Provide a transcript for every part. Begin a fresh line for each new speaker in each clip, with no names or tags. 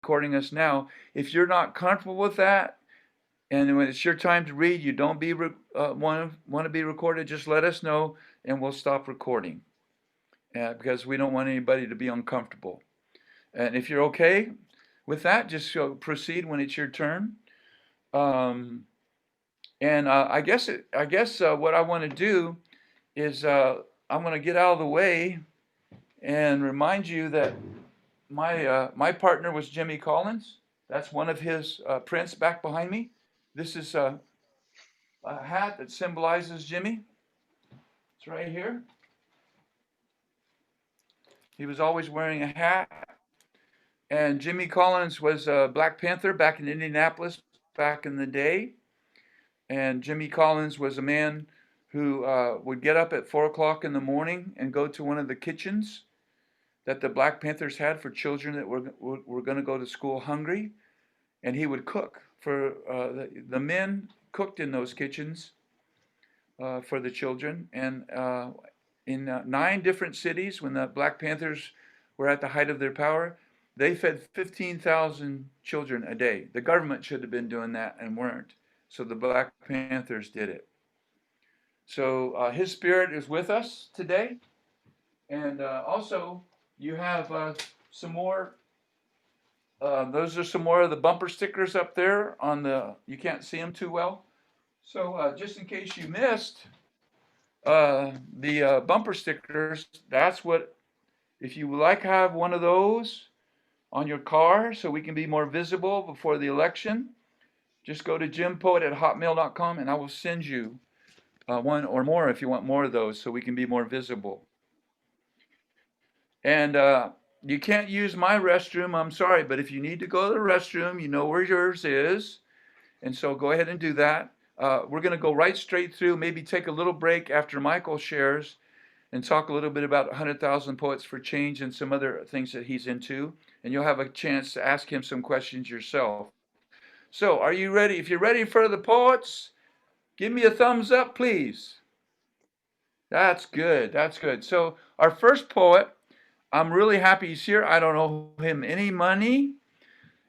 recording us now. If you're not comfortable with that, and when it's your time to read, you don't want to be recorded, just let us know, and we'll stop recording because we don't want anybody to be uncomfortable. And if you're okay with that, just proceed when it's your turn. Um, and I guess what I want to do is I'm going to get out of the way and remind you that my partner was Jimmy Collins. That's one of his prints back behind me. This is a hat that symbolizes Jimmy. It's right here. He was always wearing a hat. And Jimmy Collins was a Black Panther back in Indianapolis back in the day. And Jimmy Collins was a man who would get up at 4 o'clock in the morning and go to one of the kitchens that the Black Panthers had for children that were going to go to school hungry. And he would cook for the men cooked in those kitchens for the children. And in 9 different cities, when the Black Panthers were at the height of their power, they fed 15,000 children a day. The government should have been doing that and weren't. So the Black Panthers did it. So his spirit is with us today. And also, you have some more. Those are some more of the bumper stickers up there on the. You can't see them too well. So just in case you missed the bumper stickers, that's what. If you would like to have one of those on your car so we can be more visible before the election, just go to jimpoet@hotmail.com and I will send you one or more if you want more of those so we can be more visible. And you can't use my restroom, I'm sorry, but if you need to go to the restroom, you know where yours is. And so go ahead and do that. We're going to go right straight through, maybe take a little break after Michael shares and talk a little bit about 100,000 Poets for Change and some other things that he's into. And you'll have a chance to ask him some questions yourself. So, are you ready? If you're ready for the poets, give me a thumbs up, please. That's good. That's good. So, our first poet, I'm really happy he's here. I don't owe him any money,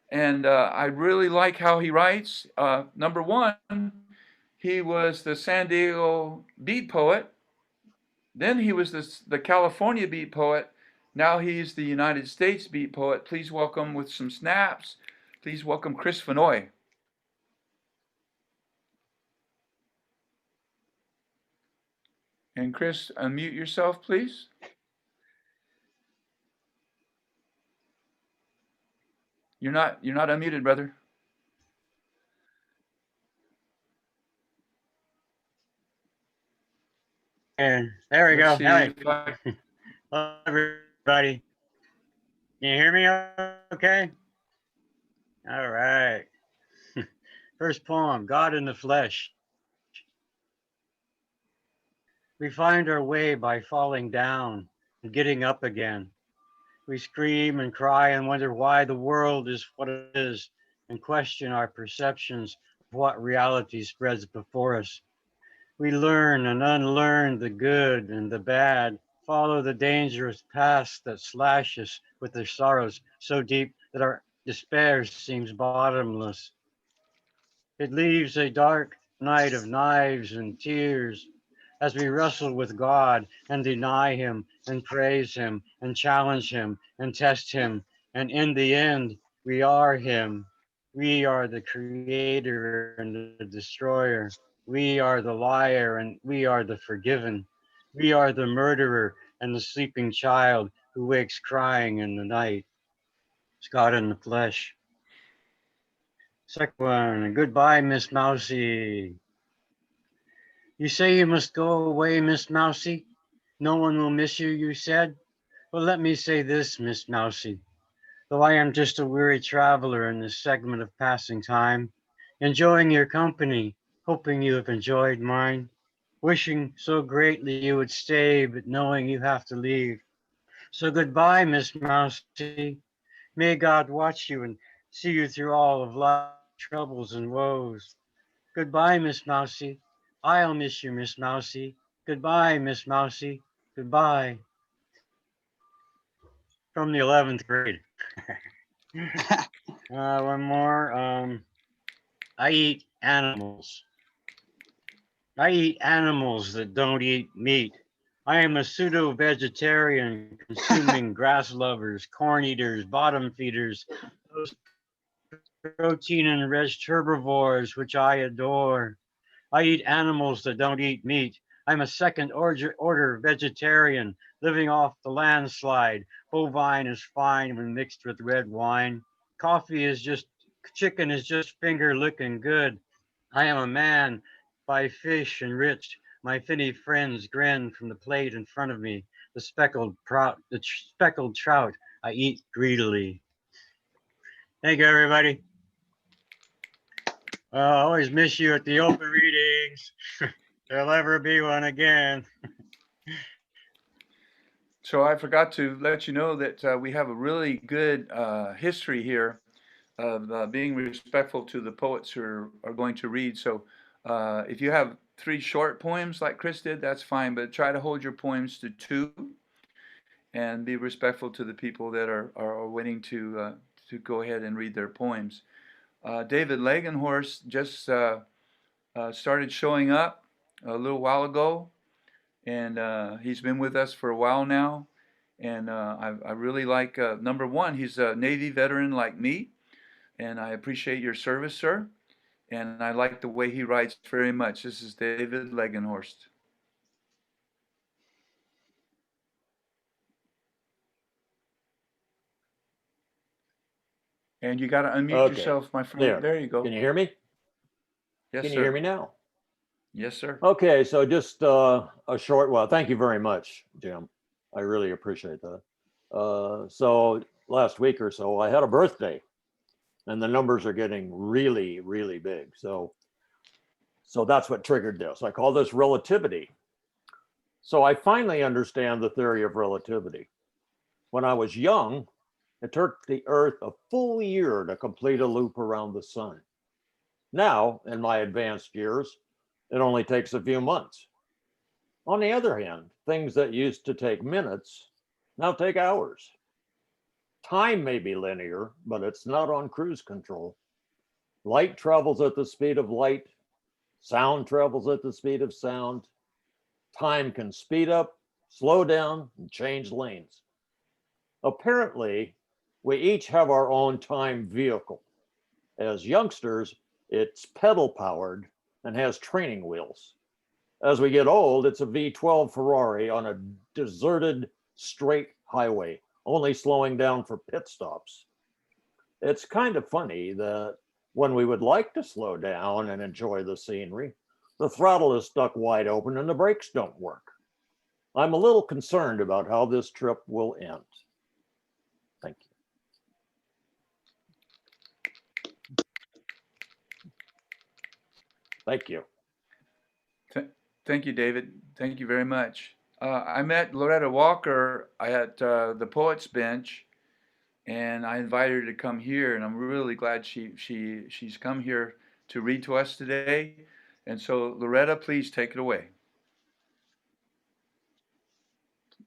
and I really like how he writes. Number one, he was the San Diego beat poet. Then he was the California beat poet. Now he's the United States beat poet. Please welcome with some snaps. Please welcome Chris Fenoy. And Chris, unmute yourself, please. You're not unmuted, brother.
And there we
Let's
go.
see
Hey,
if I.
hello everybody. Can you hear me okay? All right. First poem, God in the Flesh. We find our way by falling down and getting up again. We scream and cry and wonder why the world is what it is and question our perceptions of what reality spreads before us. We learn and unlearn the good and the bad, follow the dangerous paths that slash us with their sorrows so deep that our despair seems bottomless. It leaves a dark night of knives and tears as we wrestle with God and deny Him and praise Him and challenge Him and test Him. And in the end, we are Him. We are the creator and the destroyer. We are the liar and we are the forgiven. We are the murderer and the sleeping child who wakes crying in the night. It's God in the flesh. Second one, goodbye, Miss Mousie. You say you must go away, Miss Mousie. No one will miss you, you said. Well, let me say this, Miss Mousie. Though I am just a weary traveler in this segment of passing time, enjoying your company, hoping you have enjoyed mine, wishing so greatly you would stay, but knowing you have to leave. So goodbye, Miss Mousie. May God watch you and see you through all of life's troubles and woes. Goodbye, Miss Mousie. I'll miss you, Miss Mousie. Goodbye, Miss Mousie. Goodbye. From the 11th grade. One more. I eat animals. I eat animals that don't eat meat. I am a pseudo vegetarian consuming grass lovers, corn eaters, bottom feeders, those protein and rich herbivores which I adore. I eat animals that don't eat meat. I'm a second order vegetarian living off the landslide. Bovine is fine when mixed with red wine. Coffee is just, chicken is just finger licking good. I am a man by fish enriched. My finny friends grin from the plate in front of me. The speckled trout I eat greedily. Thank you, everybody. I always miss you at the open readings. There'll ever be one again.
So I forgot to let you know that we have a really good history here of being respectful to the poets who are going to read. So if you have three short poems like Chris did, that's fine, but try to hold your poems to two and be respectful to the people that are waiting to go ahead and read their poems. David Legenhorst just started showing up a little while ago, and he's been with us for a while now. And I really like, number one, he's a Navy veteran like me, and I appreciate your service, sir. And I like the way he writes very much. This is David Legenhorst. And you got to unmute
Okay,
yourself, my friend.
there.
There you go.
Can you hear me?
Yes,
Can you hear
sir.
me now?
Yes, sir.
Okay, so just a short, well, thank you very much, Jim. I really appreciate that. So last week or so, I had a birthday, and the numbers are getting really, really big. So that's what triggered this. I call this relativity. So I finally understand the theory of relativity. When I was young, it took the Earth a full year to complete a loop around the sun. Now, in my advanced years, it only takes a few months. On the other hand, things that used to take minutes now take hours. Time may be linear, but it's not on cruise control. Light travels at the speed of light, sound travels at the speed of sound. Time can speed up, slow down, and change lanes. Apparently, we each have our own time vehicle. As youngsters, it's pedal powered and has training wheels. As we get old, it's a V12 Ferrari on a deserted straight highway, only slowing down for pit stops. It's kind of funny that when we would like to slow down and enjoy the scenery, the throttle is stuck wide open and the brakes don't work. I'm a little concerned about how this trip will end. Thank you. Thank you.
Thank you, David. Thank you very much. I met Loretta Walker at the Poets Bench, and I invited her to come here, and I'm really glad she's come here to read to us today. And so, Loretta, please take it away.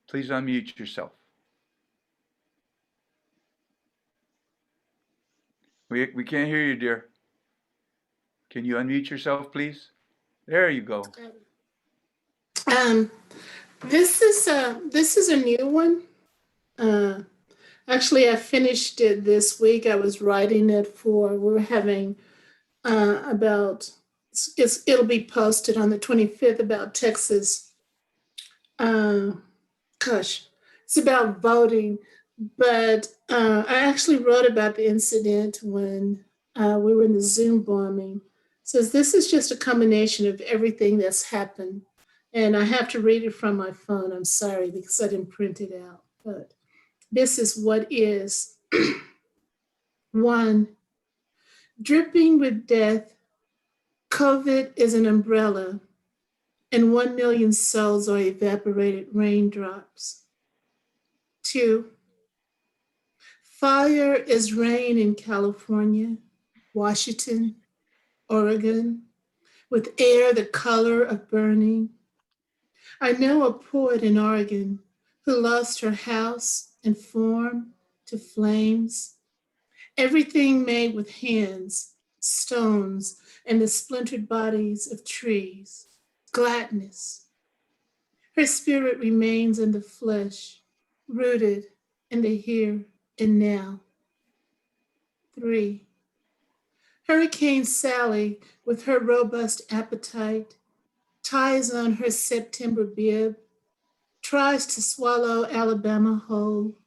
Please unmute yourself. We can't hear you, dear. Can you unmute yourself, please? There you go.
Um, this is a new one. Actually, I finished it this week. I was writing it for. We're having about. It'll be posted on the 25th about Texas. Uh, gosh, it's about voting. But I actually wrote about the incident when we were in the Zoom bombing. Says this is just a combination of everything that's happened. And I have to read it from my phone. I'm sorry because I didn't print it out. But this is what is. One, dripping with death, COVID is an umbrella, and 1 million souls are evaporated raindrops. Two, fire is rain in California, Washington, Oregon, with air the color of burning. I know a poet in Oregon who lost her house and farm to flames. everything made with hands, stones, and the splintered bodies of trees. Gladness. Her spirit remains in the flesh, rooted in the here and now. 3. Hurricane Sally, with her robust appetite, ties on her September bib, tries to swallow Alabama whole,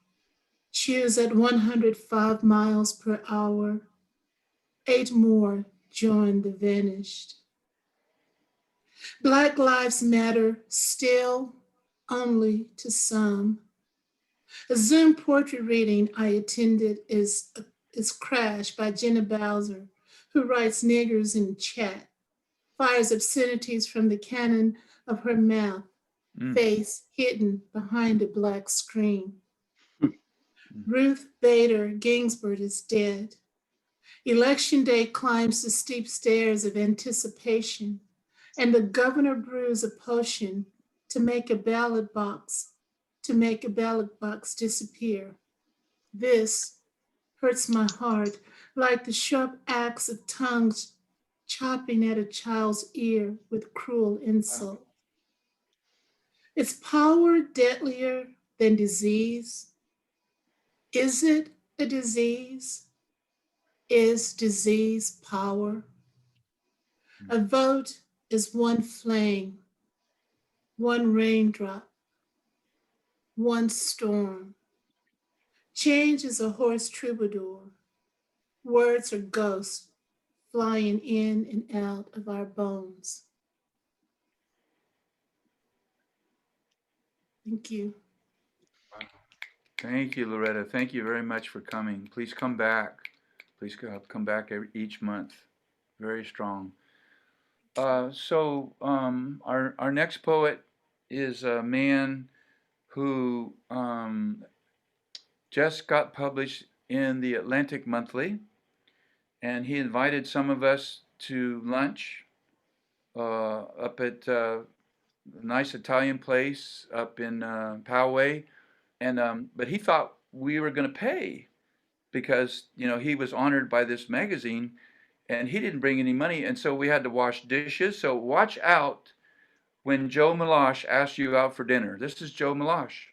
chews at 105 miles per hour. 8 more join the vanished. Black Lives Matter still only to some. A Zoom portrait reading I attended is Crash by Jenna Bowser, who writes niggers in chat, fires obscenities from the cannon of her mouth, face hidden behind a black screen. Ruth Bader Ginsburg is dead. Election day climbs the steep stairs of anticipation, and the governor brews a potion to make a ballot box disappear. This hurts my heart like the sharp axe of tongues chopping at a child's ear with cruel insult. Is power deadlier than disease? Is it a disease? Is disease power? A vote is one flame, one raindrop, one storm. Change is a hoarse troubadour. Words are ghosts flying in and out of our bones. Thank you.
Thank you, Loretta. Thank you very much for coming. Please come back. Please come back each month. Very strong. Our next poet is a man who just got published in the Atlantic Monthly, and he invited some of us to lunch up at a nice Italian place up in Poway, and but he thought we were going to pay because he was honored by this magazine, and he didn't bring any money, and so we had to wash dishes. So watch out when Joe Malash asks you out for dinner. This is Joe Malash.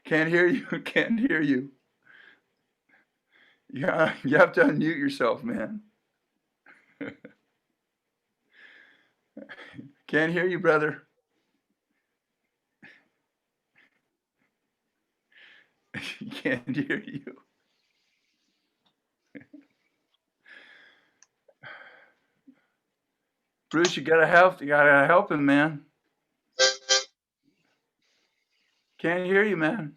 Can't hear you. Can't hear you. Yeah, you have to unmute yourself, man. Can't hear you, brother. Can't hear you. Bruce, you gotta help. You gotta help him, man. Can't hear you, man.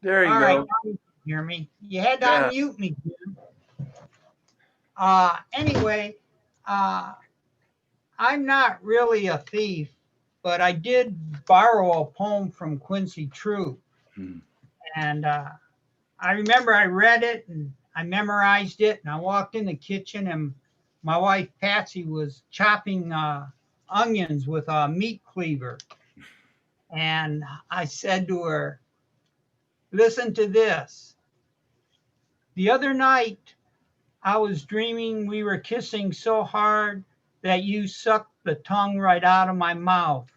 There you
All
go.
right, now you can hear me. You had to
Yeah.
unmute me, Jim. Anyway, I'm not really a thief, but I did borrow a poem from Quincy True.
Hmm.
And I remember I read it and I memorized it. And I walked in the kitchen and my wife Patsy was chopping onions with a meat cleaver. And I said to her, listen to this. The other night, I was dreaming we were kissing so hard that you sucked the tongue right out of my mouth.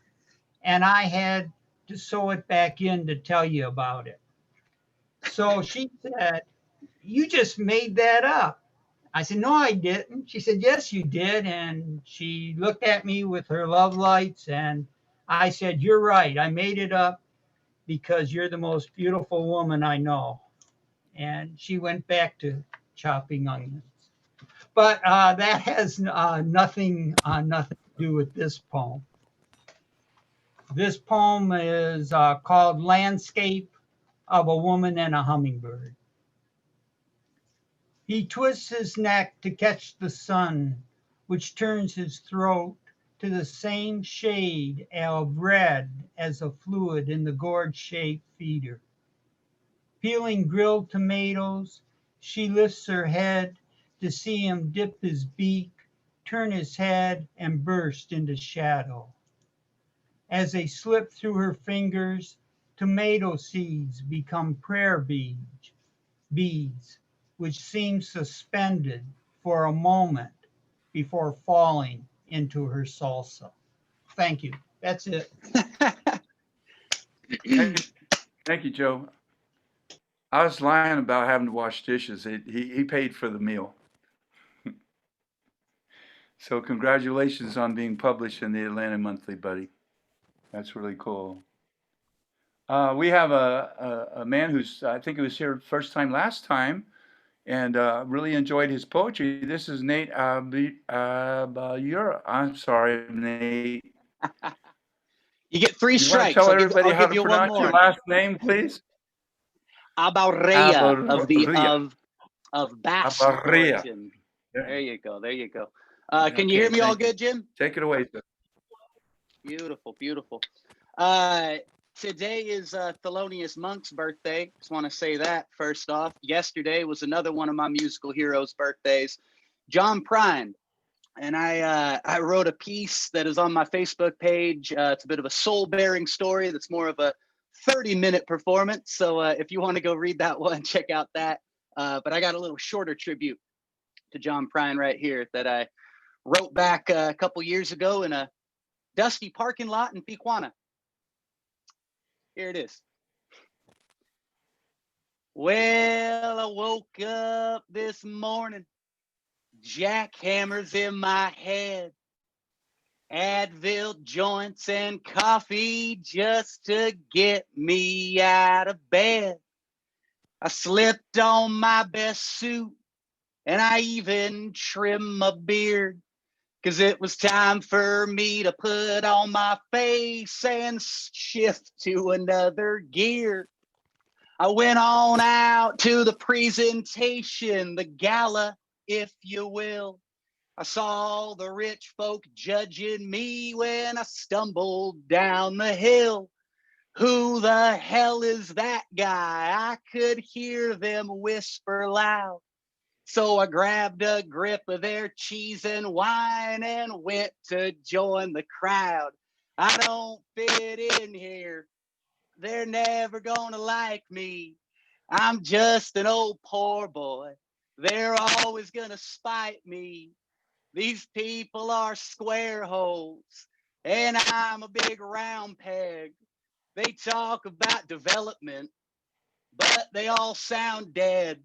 And I had to sew it back in to tell you about it. So she said, you just made that up. I said, no, I didn't. She said, yes, you did. And she looked at me with her love lights. And I said, you're right. I made it up because you're the most beautiful woman I know. And she went back to chopping onions. But that has nothing to do with this poem. This poem is called Landscape of a Woman and a Hummingbird. He twists his neck to catch the sun, which turns his throat to the same shade of red as a fluid in the gourd-shaped feeder. Peeling grilled tomatoes, she lifts her head to see him dip his beak turn his head and burst into shadow. As they slip through her fingers, tomato seeds become prayer beads, which seem suspended for a moment before falling into her salsa. Thank you. That's it.
Thank you, Joe. I was lying about having to wash dishes. He paid for the meal. So congratulations on being published in the Atlanta Monthly, buddy. That's really cool. We have a man who's, I think he was here first time last time, and really enjoyed his poetry. This is Nate Abayura. I'm sorry, Nate.
You get three
You want to
strikes.
tell
I'll give
everybody
I'll
how
give
to
you one
pronounce your
more.
last name, please?
Abarrea
Abarria.
of Basque
Abarria.
origin.
Yeah.
There you go. There you go. Can you
Okay,
hear me all
thank you.
good, Jim?
Take it away, sir.
Beautiful, beautiful. Today is Thelonious Monk's birthday. Just want to say that first off. Yesterday was another one of my musical heroes' birthdays, John Prine. And I wrote a piece that is on my Facebook page. It's a bit of a soul-bearing story that's more of a 30-minute performance. So if you want to go read that one, check out that. But I got a little shorter tribute to John Prine right here that I wrote back a couple years ago in a dusty parking lot in Pequanna. Here it is. Well, I woke up this morning, jackhammers in my head, Advil joints and coffee just to get me out of bed. I slipped on my best suit and I even trimmed my beard, 'cause it was time for me to put on my face and shift to another gear. I went on out to the presentation, the gala, if you will. I saw the rich folk judging me when I stumbled down the hill. Who the hell is that guy? I could hear them whisper loud. So I grabbed a grip of their cheese and wine and went to join the crowd. I don't fit in here. They're never gonna like me. I'm just an old poor boy. They're always gonna spite me. These people are square holes, and I'm a big round peg. They talk about development, but they all sound dead.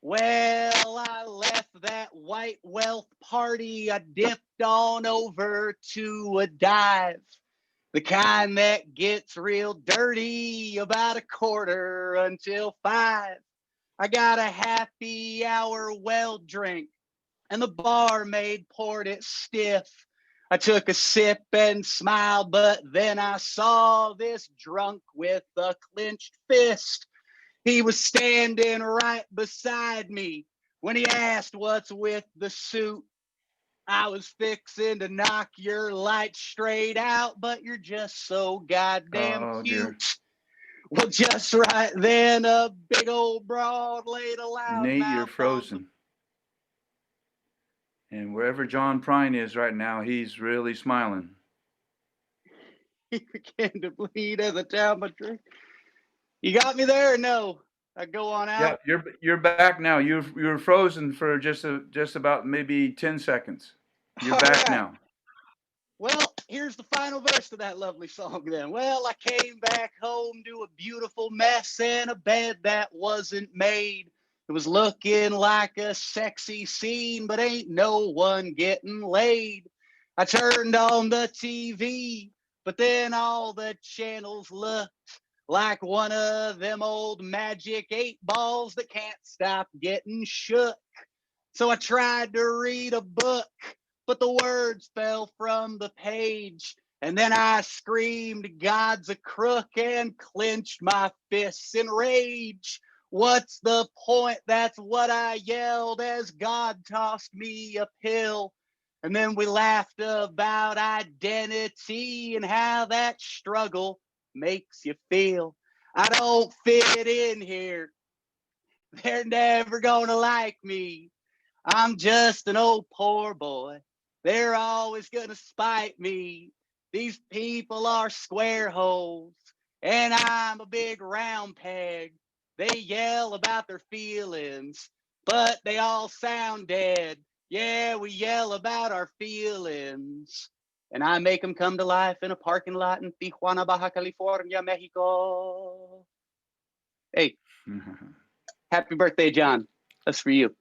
Well, I left that white wealth party. I dipped on over to a dive, the kind that gets real dirty about 4:45. I got a happy hour well drink, and the barmaid poured it stiff. I took a sip and smiled, but then I saw this drunk with a clenched fist. He was standing right beside me when he asked what's with the suit. I was fixing to knock your light straight out, but you're just so goddamn
Oh,
cute.
dear.
Well, just right then, a big old broad laid a loud
Nate, you're
mouth
frozen. And wherever John Prine is right now, he's really smiling.
He began to bleed as I down my drink. You got me there or no? I go on out.
Yeah, you're back now. You were frozen for just about maybe 10 seconds. You're
All
back
right.
now.
Well, here's the final verse of that lovely song then. Well, I came back home to a beautiful mess and a bed that wasn't made. It was looking like a sexy scene, but ain't no one getting laid. I turned on the TV, but then all the channels looked like one of them old magic 8 balls that can't stop getting shook. So I tried to read a book, but the words fell from the page. And then I screamed, God's a crook, and clenched my fists in rage. What's the point? That's what I yelled as God tossed me a pill. And then we laughed about identity and how that struggle makes you feel. I don't fit in here. They're never gonna like me. I'm just an old poor boy. They're always gonna spite me. These people are square holes, and I'm a big round peg. They yell about their feelings, but they all sound dead. Yeah, we yell about our feelings. And I make them come to life in a parking lot in Tijuana, Baja California, Mexico. Hey, happy birthday, John. That's for you.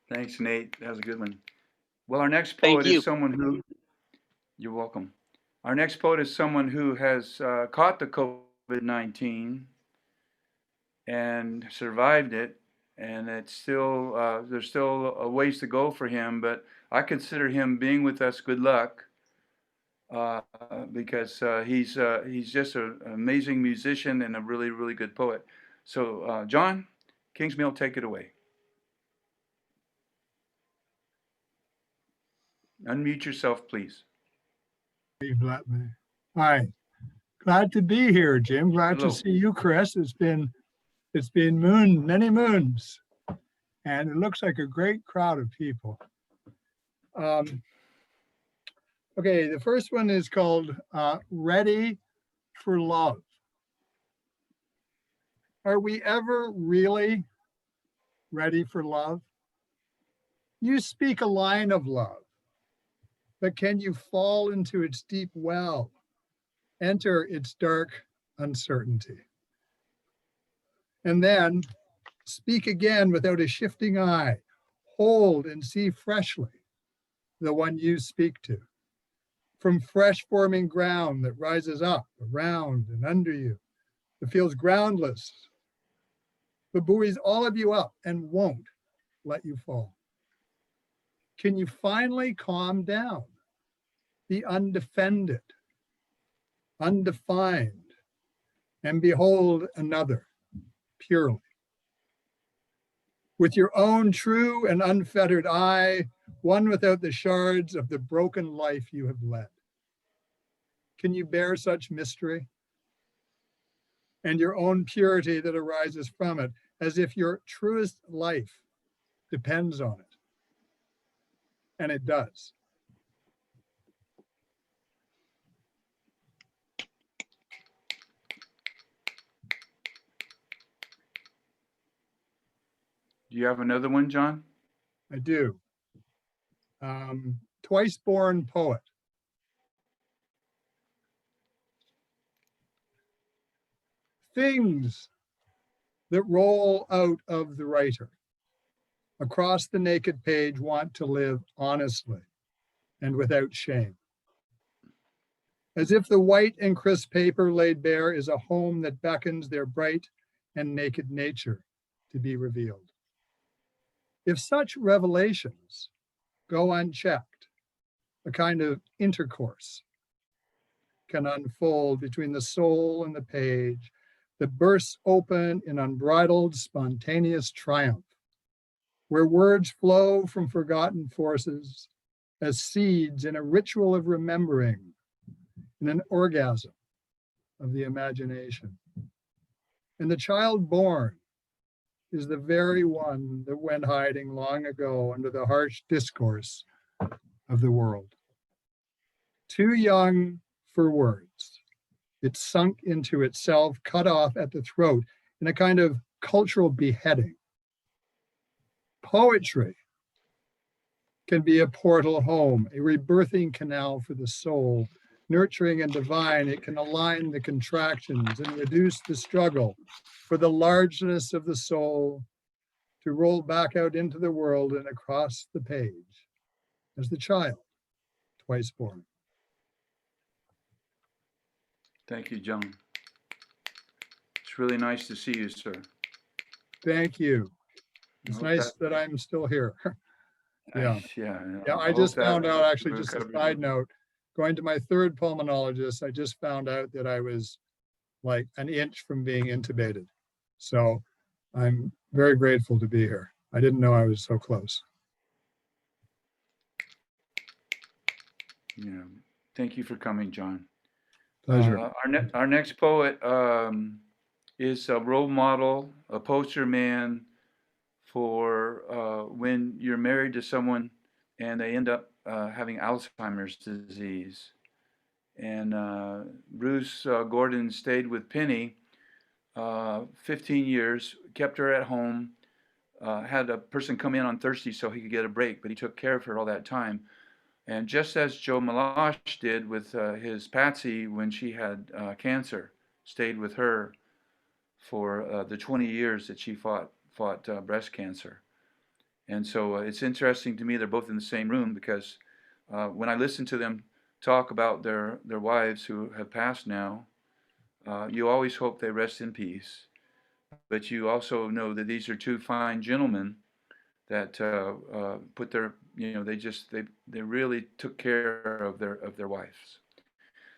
Thanks, Nate. That was a good one. Well, our next
Thank
poet
you.
is someone who, you're welcome. Our next poet is someone who has caught the COVID-19 and survived it. And it's still, there's still a ways to go for him, but I consider him being with us good luck because he's just an amazing musician and a really, really good poet. So, John Kingsmill, take it away. Unmute yourself, please.
Steve Blattman. Hi, glad to be here, Jim. Glad
Hello.
to see you, Chris. It's been many moons, and it looks like a great crowd of people. Okay, the first one is called Ready for Love. Are we ever really ready for love? You speak a line of love, but can you fall into its deep well, enter its dark uncertainty? And then speak again without a shifting eye, hold and see freshly the one you speak to. From fresh forming ground that rises up around and under you, that feels groundless, but buoys all of you up and won't let you fall. Can you finally calm down, be undefended, undefined, and behold another purely? With your own true and unfettered eye, one without the shards of the broken life you have led. Can you bear such mystery? And your own purity that arises from it, as if your truest life depends on it. And it does.
Do you have another one, John?
I do. Twice born poet. Things that roll out of the writer across the naked page want to live honestly and without shame. As if the white and crisp paper laid bare is a home that beckons their bright and naked nature to be revealed. If such revelations go unchecked, a kind of intercourse can unfold between the soul and the page that bursts open in unbridled, spontaneous triumph, where words flow from forgotten forces as seeds in a ritual of remembering, in an orgasm of the imagination. And the child born is the very one that went hiding long ago under the harsh discourse of the world. Too young for words, it sunk into itself, cut off at the throat in a kind of cultural beheading. Poetry can be a portal home, a rebirthing canal for the soul. Nurturing and divine, it can align the contractions and reduce the struggle for the largeness of the soul to roll back out into the world and across the page as the child twice born.
Thank you, John. It's really nice to see you, sir.
Thank you.
I
It's
hope
nice that I'm still here. Yeah. Yeah, I just found out, actually, just a side note, going to my third pulmonologist, I just found out that I was like an inch from being intubated. So I'm very grateful to be here. I didn't know I was so close.
Yeah. Thank you for coming, John.
Pleasure.
Our next poet is a role model, a poster man for when you're married to someone and they end up having Alzheimer's disease. And Bruce Gordon stayed with Penny 15 years, kept her at home, had a person come in on Thursday so he could get a break, but he took care of her all that time. And just as Joe Malash did with his Patsy when she had cancer, stayed with her for the 20 years that she fought breast cancer. And so it's interesting to me they're both in the same room because when I listen to them talk about their wives who have passed now, you always hope they rest in peace. But you also know that these are two fine gentlemen that put their, they really took care of their wives.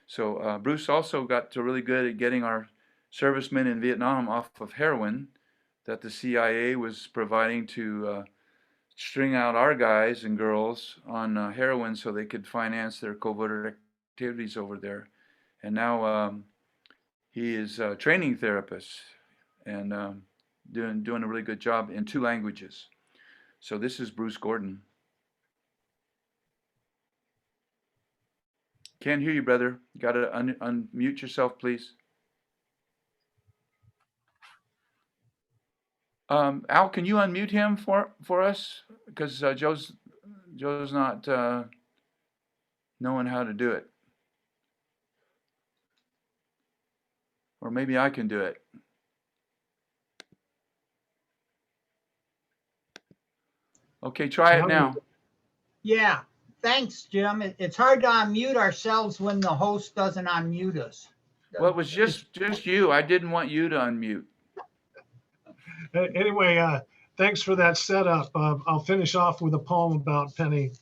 So Bruce also got to really good at getting our servicemen in Vietnam off of heroin that the CIA was providing to string out our guys and girls on heroin so they could finance their covert activities over there. And now he is a training therapist and doing a really good job in 2 languages. So this is Bruce Gordon. Can't hear you, brother. You got to unmute yourself, please. Al, can you unmute him for us? Because Joe's not knowing how to do it. Or maybe I can do it. Okay, try it now.
Yeah. Thanks, Jim. It's hard to unmute ourselves when the host doesn't unmute us.
Well, it was just you. I didn't want you to unmute.
Anyway, thanks for that setup. I'll finish off with a poem about Penny.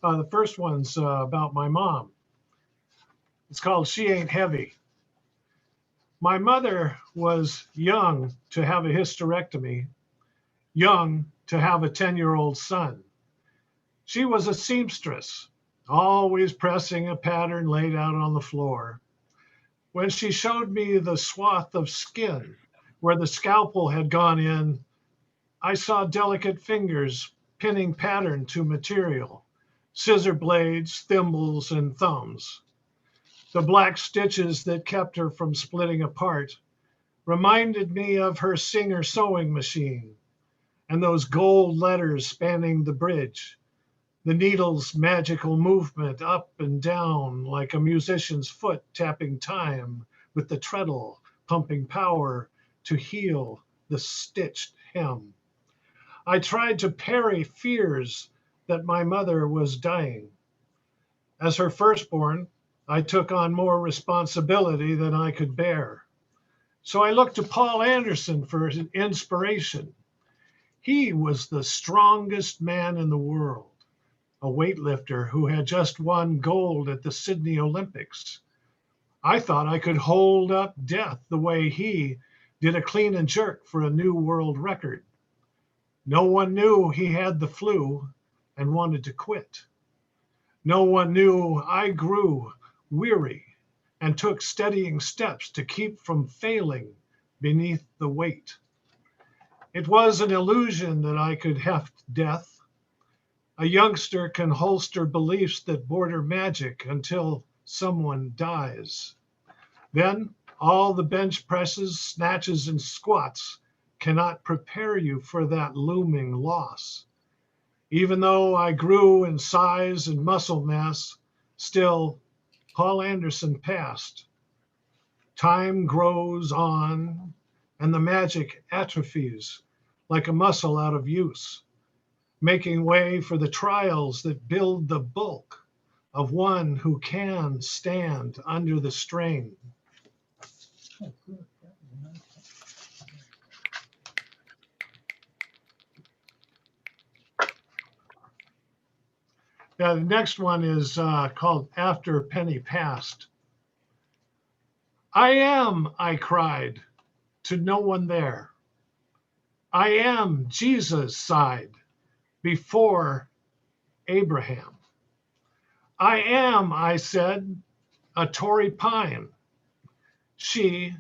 The first one's about my mom. It's called She Ain't Heavy. My mother was young to have a hysterectomy, young to have a 10-year-old son. She was a seamstress, always pressing a pattern laid out on the floor. When she showed me the swath of skin where the scalpel had gone in, I saw delicate fingers pinning pattern to material, scissor blades, thimbles, and thumbs. The black stitches that kept her from splitting apart reminded me of her Singer sewing machine and those gold letters spanning the bridge, the needle's magical movement up and down like a musician's foot tapping time with the treadle, pumping power to heal the stitched hem. I tried to parry fears that my mother was dying. As her firstborn, I took on more responsibility than I could bear. So I looked to Paul Anderson for inspiration. He was the strongest man in the world, a weightlifter who had just won gold at the Sydney Olympics. I thought I could hold up death the way he did a clean and jerk for a new world record. No one knew he had the flu and wanted to quit. No one knew I grew weary and took steadying steps to keep from failing beneath the weight. It was an illusion that I could heft death. A youngster can holster beliefs that border magic until someone dies. Then all the bench presses, snatches, and squats cannot prepare you for that looming loss. Even though I grew in size and muscle mass, still Paul Anderson passed. Time grows on and the magic atrophies like a muscle out of use, making way for the trials that build the bulk of one who can stand under the strain. The next one is called After Penny Passed. I am, I cried, to no one there. I am, Jesus sighed, before Abraham. I am, I said, a Tory pine. She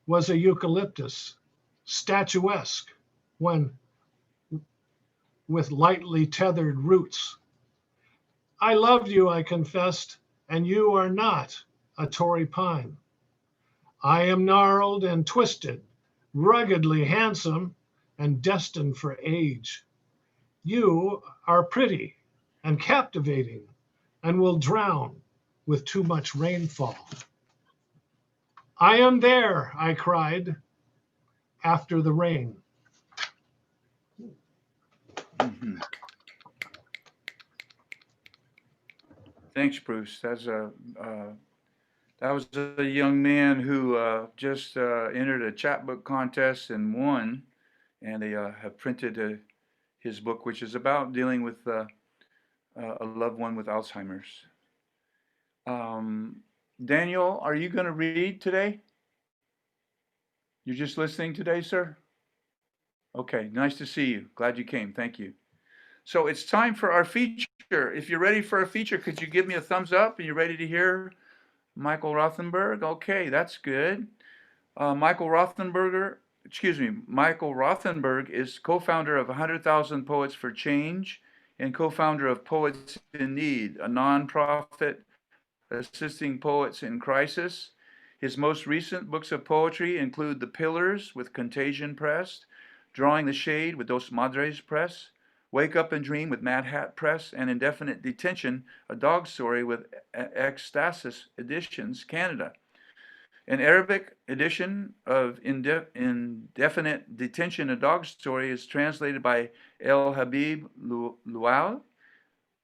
was a eucalyptus, statuesque when with lightly tethered roots. I loved you, I confessed, and you are not a Tory pine. I am gnarled and twisted, ruggedly handsome, and destined for age. You are pretty and captivating and will drown with too much rainfall. I am there, I cried, after the rain.
Mhm. Thanks, Bruce. That was a young man who just entered a chapbook contest and won, and they have printed his book, which is about dealing with a loved one with Alzheimer's. Daniel, are you going to read today? You're just listening today, sir? Okay, nice to see you. Glad you came. Thank you. So it's time for our feature. If you're ready for a feature, could you give me a thumbs up? Are you ready to hear Michael Rothenberg? Okay, that's good. Michael Rothenberg is co-founder of 100,000 Poets for Change and co-founder of Poets in Need, a nonprofit assisting poets in crisis. His most recent books of poetry include The Pillars with Contagion Press, Drawing the Shade with Dos Madres Press, Wake Up and Dream with Mad Hat Press, and Indefinite Detention, a dog story with Ecstasis Editions, Canada. An Arabic edition of Indefinite Detention, a dog story, is translated by El Habib Lual,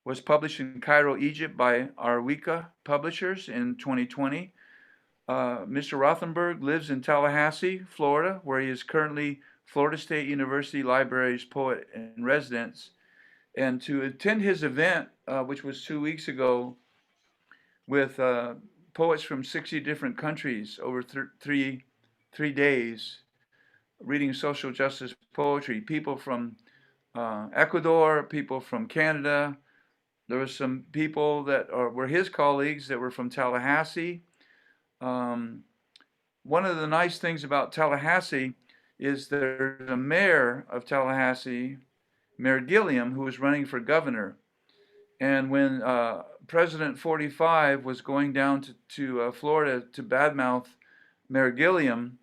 was published in Cairo, Egypt by Arwika Publishers in 2020. Mr. Rothenberg lives in Tallahassee, Florida, where he is currently Florida State University Library's poet in residence. And to attend his event, which was 2 weeks ago, with poets from 60 different countries over three days, reading social justice poetry, people from Ecuador, people from Canada. There were some people that were his colleagues that were from Tallahassee. One of the nice things about Tallahassee is there's a mayor of Tallahassee, Mayor Gilliam, who was running for governor. And when President 45 was going down to Florida to badmouth Mayor Gilliam,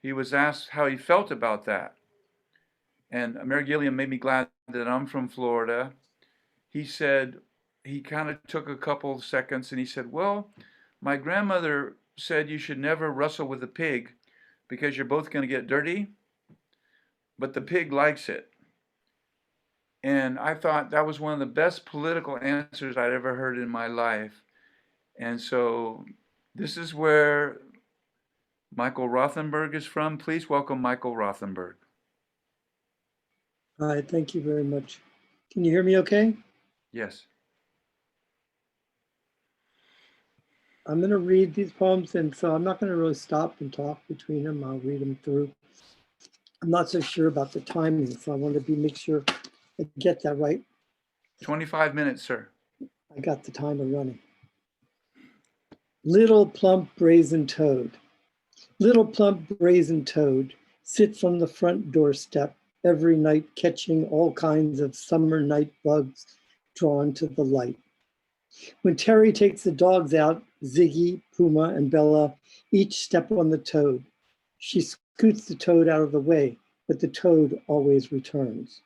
he was asked how he felt about that. And Mayor Gilliam made me glad that I'm from Florida. He said, he kind of took a couple of seconds and he said, well, my grandmother said you should never wrestle with a pig because you're both going to get dirty, but the pig likes it. And I thought that was one of the best political answers I'd ever heard in my life. And so this is where Michael Rothenberg is from. Please welcome Michael Rothenberg.
Hi, thank you very much. Can you hear me okay?
Yes.
I'm going to read these poems, and so I'm not going to really stop and talk between them. I'll read them through. I'm not so sure about the timing, so I want to make sure I get that right.
25 minutes, sir.
I got the timer running. Little plump brazen toad. Little plump brazen toad sits on the front doorstep every night catching all kinds of summer night bugs drawn to the light. When Terry takes the dogs out, Ziggy, Puma, and Bella each step on the toad. She scoots the toad out of the way, but the toad always returns.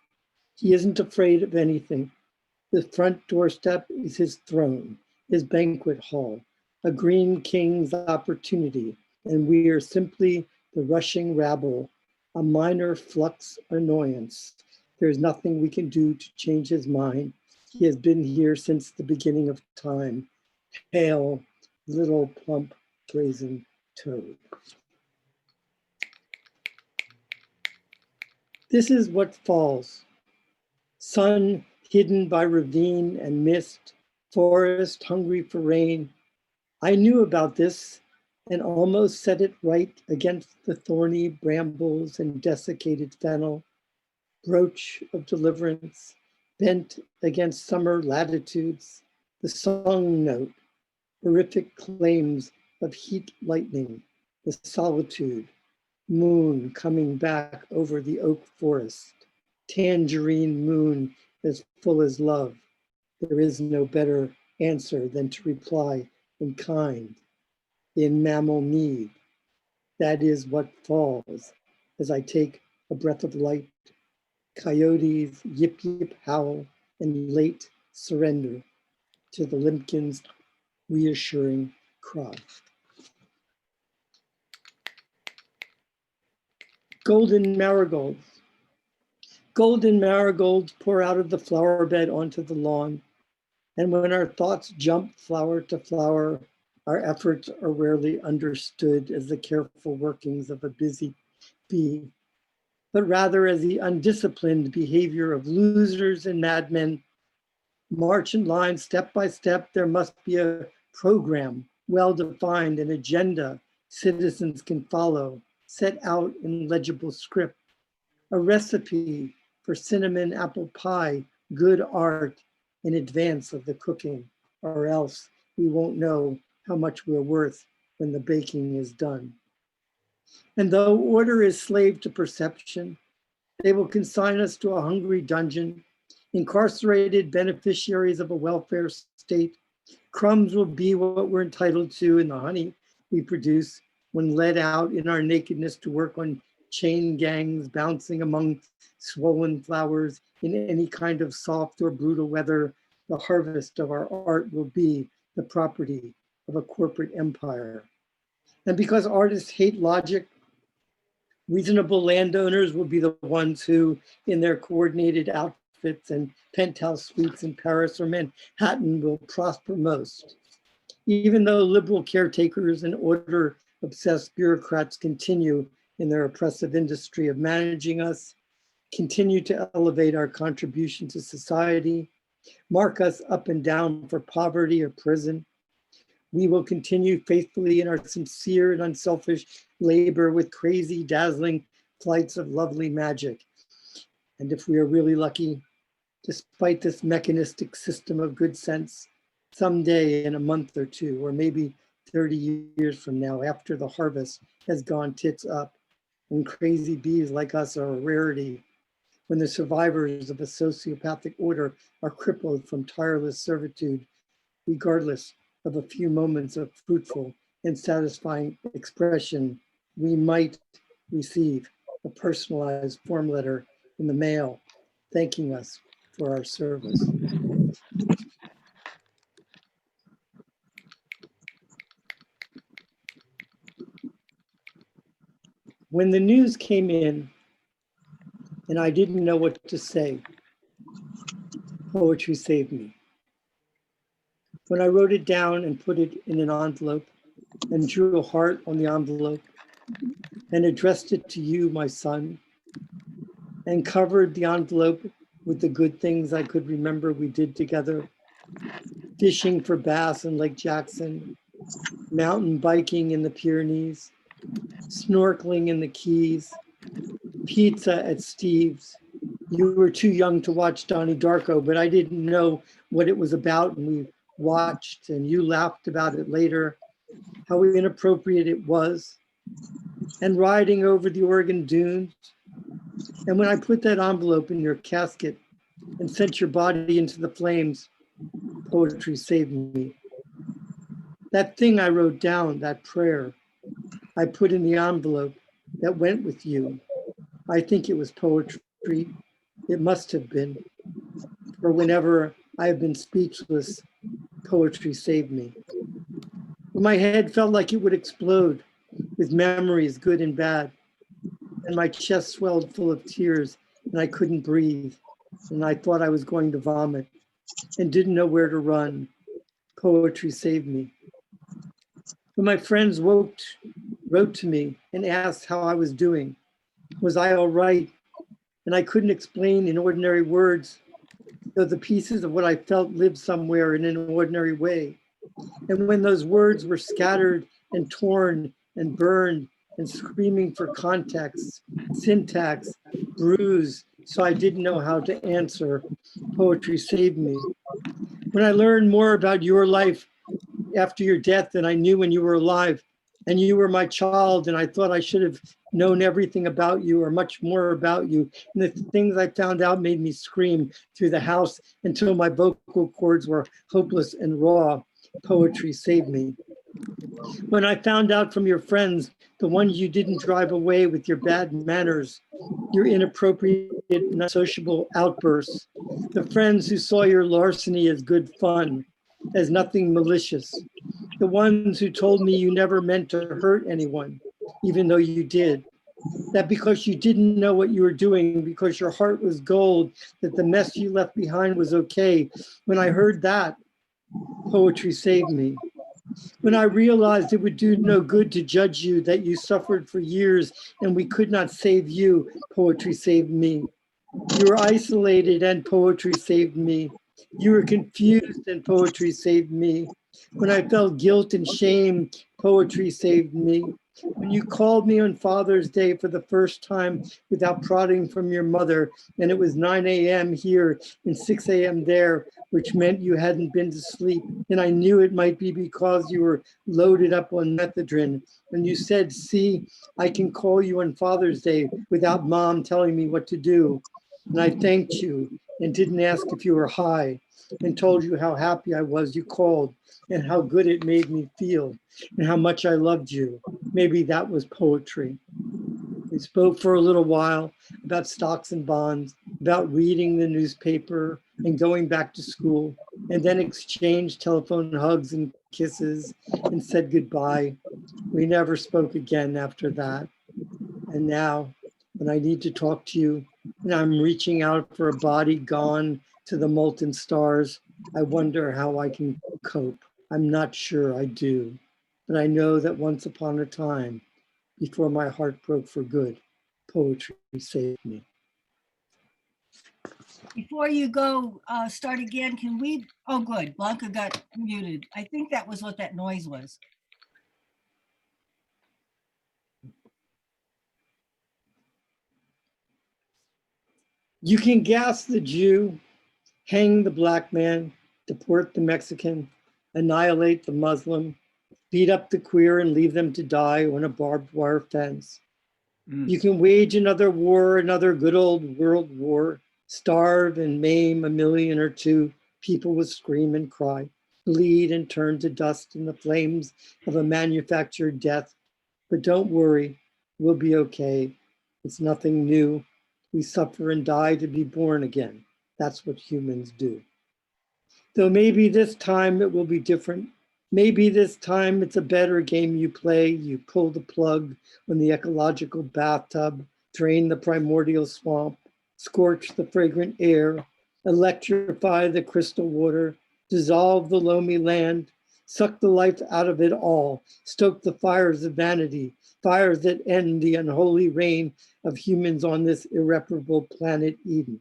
He isn't afraid of anything. The front doorstep is his throne, his banquet hall, a green king's opportunity, and we are simply the rushing rabble, a minor flux annoyance. There is nothing we can do to change his mind. He has been here since the beginning of time. Hail, little plump brazen toad. This is what falls. Sun hidden by ravine and mist, forest hungry for rain. I knew about this and almost set it right against the thorny brambles and desiccated fennel, brooch of deliverance, bent against summer latitudes, the song note, horrific claims of heat lightning, the solitude, Moon coming back over the oak forest. Tangerine moon as full as love. There is no better answer than to reply in kind, in mammal need. That is what falls as I take a breath of light. Coyotes yip yip howl and late surrender to the limpkin's reassuring cry. Golden marigolds. Golden marigolds pour out of the flower bed onto the lawn. And when our thoughts jump flower to flower, our efforts are rarely understood as the careful workings of a busy bee, but rather as the undisciplined behavior of losers and madmen. March in line step by step, there must be a program, well-defined, an agenda citizens can follow, set out in legible script, a recipe for cinnamon apple pie, good art in advance of the cooking, or else we won't know how much we're worth when the baking is done. And though order is slave to perception, they will consign us to a hungry dungeon, incarcerated beneficiaries of a welfare state. Crumbs will be what we're entitled to in the honey we produce when led out in our nakedness to work on chain gangs, bouncing among swollen flowers in any kind of soft or brutal weather. The harvest of our art will be the property of a corporate empire. And because artists hate logic, reasonable landowners will be the ones who, in their coordinated outfits and penthouse suites in Paris or Manhattan, will prosper most. Even though liberal caretakers and order-obsessed bureaucrats continue in their oppressive industry of managing us, continue to elevate our contribution to society, mark us up and down for poverty or prison, we will continue faithfully in our sincere and unselfish labor with crazy, dazzling flights of lovely magic. And if we are really lucky, despite this mechanistic system of good sense, someday in a month or two, or maybe 30 years from now, after the harvest has gone tits up, and crazy bees like us are a rarity, when the survivors of a sociopathic order are crippled from tireless servitude, regardless of a few moments of fruitful and satisfying expression, we might receive a personalized form letter in the mail thanking us for our service. When the news came in and I didn't know what to say, poetry saved me. When I wrote it down and put it in an envelope and drew a heart on the envelope and addressed it to you, my son, and covered the envelope with the good things I could remember we did together, fishing for bass in Lake Jackson, mountain biking in the Pyrenees, snorkeling in the Keys, pizza at Steve's. You were too young to watch Donnie Darko, but I didn't know what it was about, and we watched and you laughed about it later, how inappropriate it was, and riding over the Oregon dunes. And when I put that envelope in your casket and sent your body into the flames, poetry saved me. That thing I wrote down, that prayer, I put in the envelope that went with you. I think it was poetry. It must have been. For whenever I have been speechless, poetry saved me. My head felt like it would explode with memories, good and bad. And my chest swelled full of tears and I couldn't breathe. And I thought I was going to vomit and didn't know where to run. Poetry saved me. When my friends wrote to me and asked how I was doing, was I all right? And I couldn't explain in ordinary words, though the pieces of what I felt lived somewhere in an ordinary way. And when those words were scattered and torn and burned and screaming for context, syntax, bruised, so I didn't know how to answer, poetry saved me. When I learned more about your life after your death than I knew when you were alive, and you were my child, and I thought I should have known everything about you or much more about you. And the things I found out made me scream through the house until my vocal cords were hopeless and raw. Poetry saved me. When I found out from your friends, the ones you didn't drive away with your bad manners, your inappropriate and unsociable outbursts, the friends who saw your larceny as good fun, as nothing malicious, the ones who told me you never meant to hurt anyone, even though you did, that because you didn't know what you were doing, because your heart was gold, that the mess you left behind was okay. When I heard that, poetry saved me. When I realized it would do no good to judge you, that you suffered for years and we could not save you, poetry saved me. You were isolated and poetry saved me. You were confused and poetry saved me. When I felt guilt and shame, poetry saved me. When you called me on Father's Day for the first time without prodding from your mother, and it was 9 a.m. here and 6 a.m. there, which meant you hadn't been to sleep. And I knew it might be because you were loaded up on methadone. And you said, see, I can call you on Father's Day without Mom telling me what to do. And I thanked you and didn't ask if you were high and told you how happy I was you called and how good it made me feel and how much I loved you. Maybe that was poetry. We spoke for a little while about stocks and bonds, about reading the newspaper and going back to school, and then exchanged telephone hugs and kisses and said goodbye. We never spoke again after that. And now, when I need to talk to you, and I'm reaching out for a body gone to the molten stars, I wonder how I can cope. I'm not sure I do, but I know that once upon a time, before my heart broke for good, poetry saved me.
Before you go start again, can we, oh good, Blanca got muted. I think that was what that noise was.
You can gas the Jew, hang the black man, deport the Mexican, annihilate the Muslim, beat up the queer and leave them to die on a barbed wire fence. You can wage another war, another good old world war, starve and maim 1 million or 2. People will scream and cry, bleed and turn to dust in the flames of a manufactured death. But don't worry, we'll be okay. It's nothing new. We suffer and die to be born again. That's what humans do. Though maybe this time it will be different. Maybe this time it's a better game you play. You pull the plug on the ecological bathtub, drain the primordial swamp, scorch the fragrant air, electrify the crystal water, dissolve the loamy land, suck the life out of it all, stoke the fires of vanity, fires that end the unholy reign of humans on this irreparable planet Eden.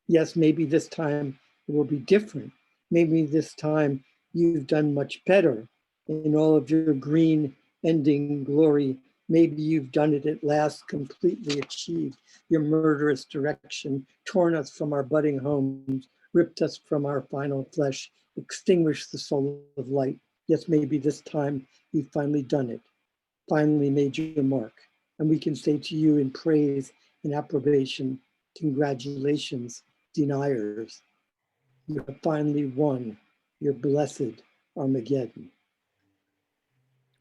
Yes, maybe this time it will be different. Maybe this time you've done much better in all of your green ending glory. Maybe you've done it at last, completely achieved your murderous direction, torn us from our budding homes, ripped us from our final flesh, extinguished the soul of light. Yes, maybe this time you've finally done it, finally made your mark. And we can say to you in praise and approbation, congratulations, deniers. You have finally won your blessed Armageddon.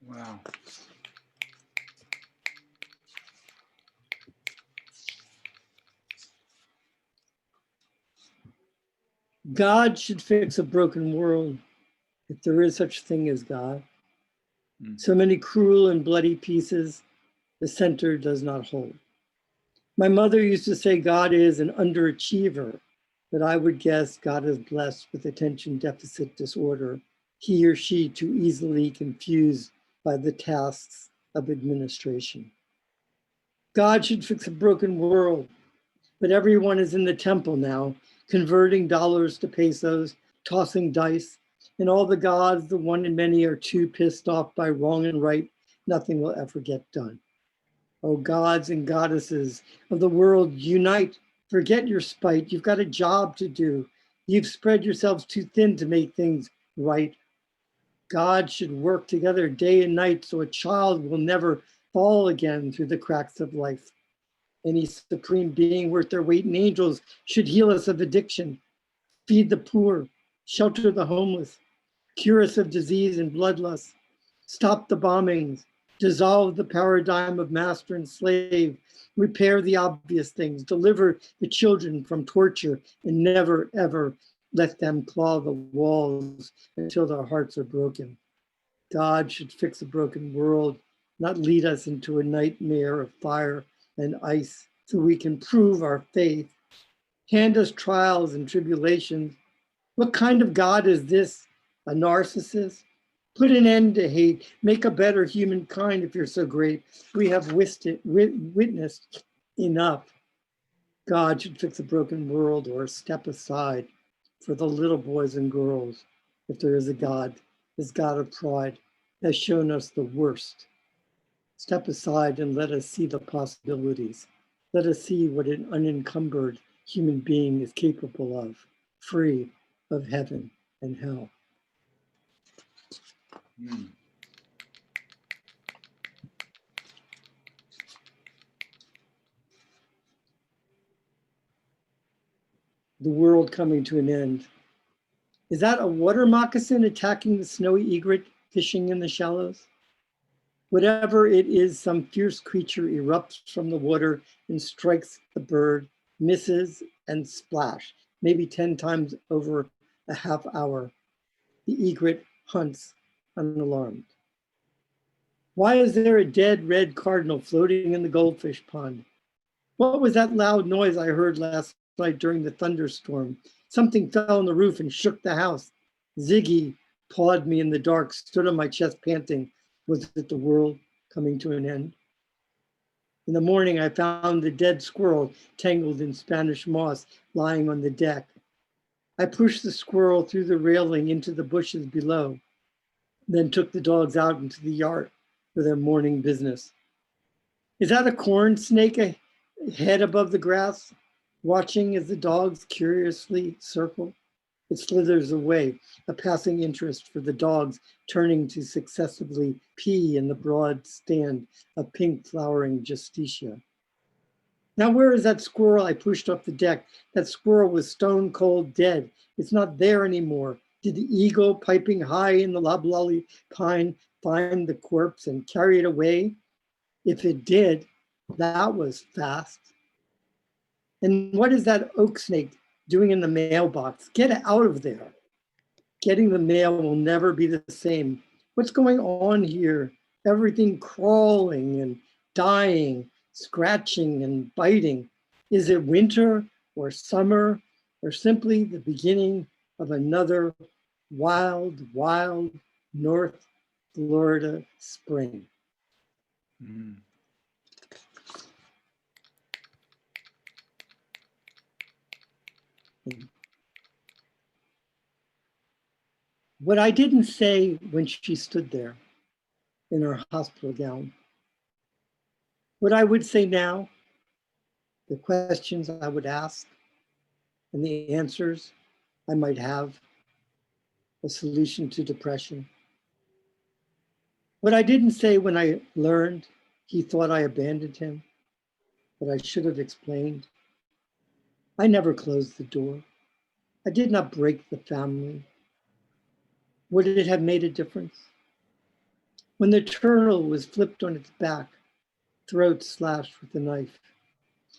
Wow.
God should fix a broken world, if there is such thing as God. So many cruel and bloody pieces, the center does not hold. My mother used to say God is an underachiever, but I would guess God is blessed with attention deficit disorder, he or she too easily confused by the tasks of administration. God should fix a broken world, but everyone is in the temple now, converting dollars to pesos, tossing dice, and all the gods, the one and many, are too pissed off by wrong and right, nothing will ever get done. Oh, gods and goddesses of the world, unite, forget your spite, you've got a job to do. You've spread yourselves too thin to make things right. God should work together day and night so a child will never fall again through the cracks of life. Any supreme being worth their weight in angels should heal us of addiction, feed the poor, shelter the homeless, cure us of disease and bloodlust, stop the bombings, dissolve the paradigm of master and slave, repair the obvious things, deliver the children from torture, and never, ever let them claw the walls until their hearts are broken. God should fix a broken world, not lead us into a nightmare of fire and ice so we can prove our faith. Hand us trials and tribulations. What kind of God is this? A narcissist? Put an end to hate. Make a better humankind if you're so great. We have witnessed enough. God should fix a broken world or step aside for the little boys and girls. If there is a God, this God of pride has shown us the worst. Step aside and let us see the possibilities. Let us see what an unencumbered human being is capable of, free of heaven and hell.
Mm.
The world coming to an end. Is that a water moccasin attacking the snowy egret fishing in the shallows? Whatever it is, some fierce creature erupts from the water and strikes the bird, misses and splash, maybe 10 times over a half hour. The egret hunts unalarmed. Why is there a dead red cardinal floating in the goldfish pond? What was that loud noise I heard last night during the thunderstorm? Something fell on the roof and shook the house. Ziggy pawed me in the dark, stood on my chest panting. Was it the world coming to an end? In the morning, I found the dead squirrel tangled in Spanish moss lying on the deck. I pushed the squirrel through the railing into the bushes below, then took the dogs out into the yard for their morning business. Is that a corn snake head above the grass, watching as the dogs curiously circle? It slithers away, a passing interest for the dogs turning to successively pee in the broad stand of pink flowering justicia. Now, where is that squirrel I pushed off the deck? That squirrel was stone cold dead. It's not there anymore. Did the eagle piping high in the loblolly pine find the corpse and carry it away? If it did, that was fast. And what is that oak snake doing in the mailbox? Get out of there. Getting the mail will never be the same. What's going on here? Everything crawling and dying, scratching and biting. Is it winter or summer or simply the beginning of another wild, wild North Florida spring?
Mm.
What I didn't say when she stood there in her hospital gown, what I would say now, the questions I would ask, and the answers I might have, a solution to depression. What I didn't say when I learned he thought I abandoned him, but I should have explained. I never closed the door. I did not break the family. Would it have made a difference? When the turtle was flipped on its back, throat slashed with a knife,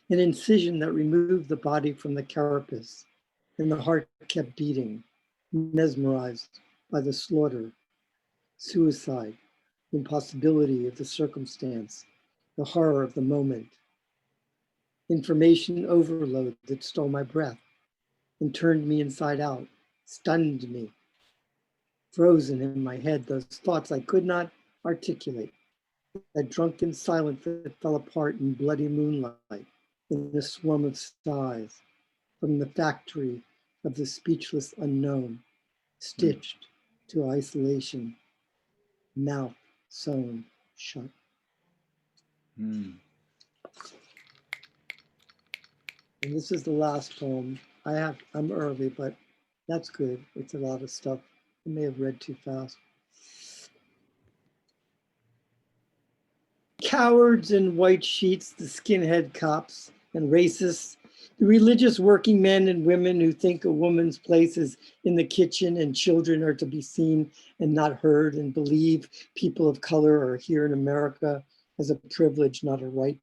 an incision that removed the body from the carapace, and the heart kept beating, mesmerized by the slaughter, suicide, the impossibility of the circumstance, the horror of the moment. Information overload that stole my breath and turned me inside out, stunned me, frozen in my head, those thoughts I could not articulate, that drunken silence that fell apart in bloody moonlight, in the swarm of sighs from the factory of the speechless unknown, stitched to isolation, mouth sewn shut.
Mm.
And this is the last poem. I'm early, but that's good. It's a lot of stuff. I may have read too fast. Cowards in white sheets, the skinhead cops and racists, the religious working men and women who think a woman's place is in the kitchen and children are to be seen and not heard, and believe people of color are here in America as a privilege, not a right,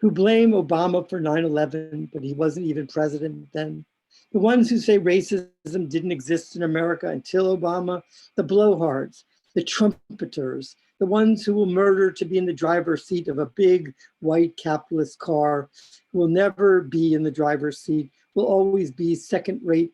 who blame Obama for 9/11, but he wasn't even president then. The ones who say racism didn't exist in America until Obama, the blowhards, the trumpeters, the ones who will murder to be in the driver's seat of a big white capitalist car, who will never be in the driver's seat, will always be second-rate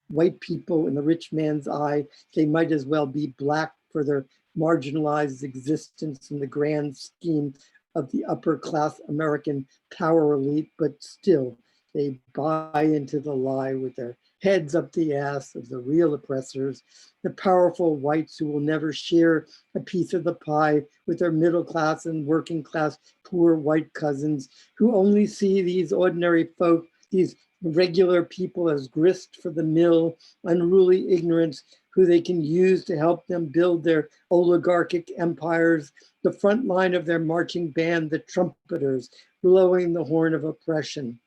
white people in the rich man's eye. They might as well be Black for their marginalized existence in the grand scheme of the upper class American power elite, but still they buy into the lie with their heads up the ass of the real oppressors, the powerful whites who will never share a piece of the pie with their middle class and working class poor white cousins, who only see these ordinary folk, these regular people, as grist for the mill, unruly ignorance who they can use to help them build their oligarchic empires, the front line of their marching band, the trumpeters, blowing the horn of oppression,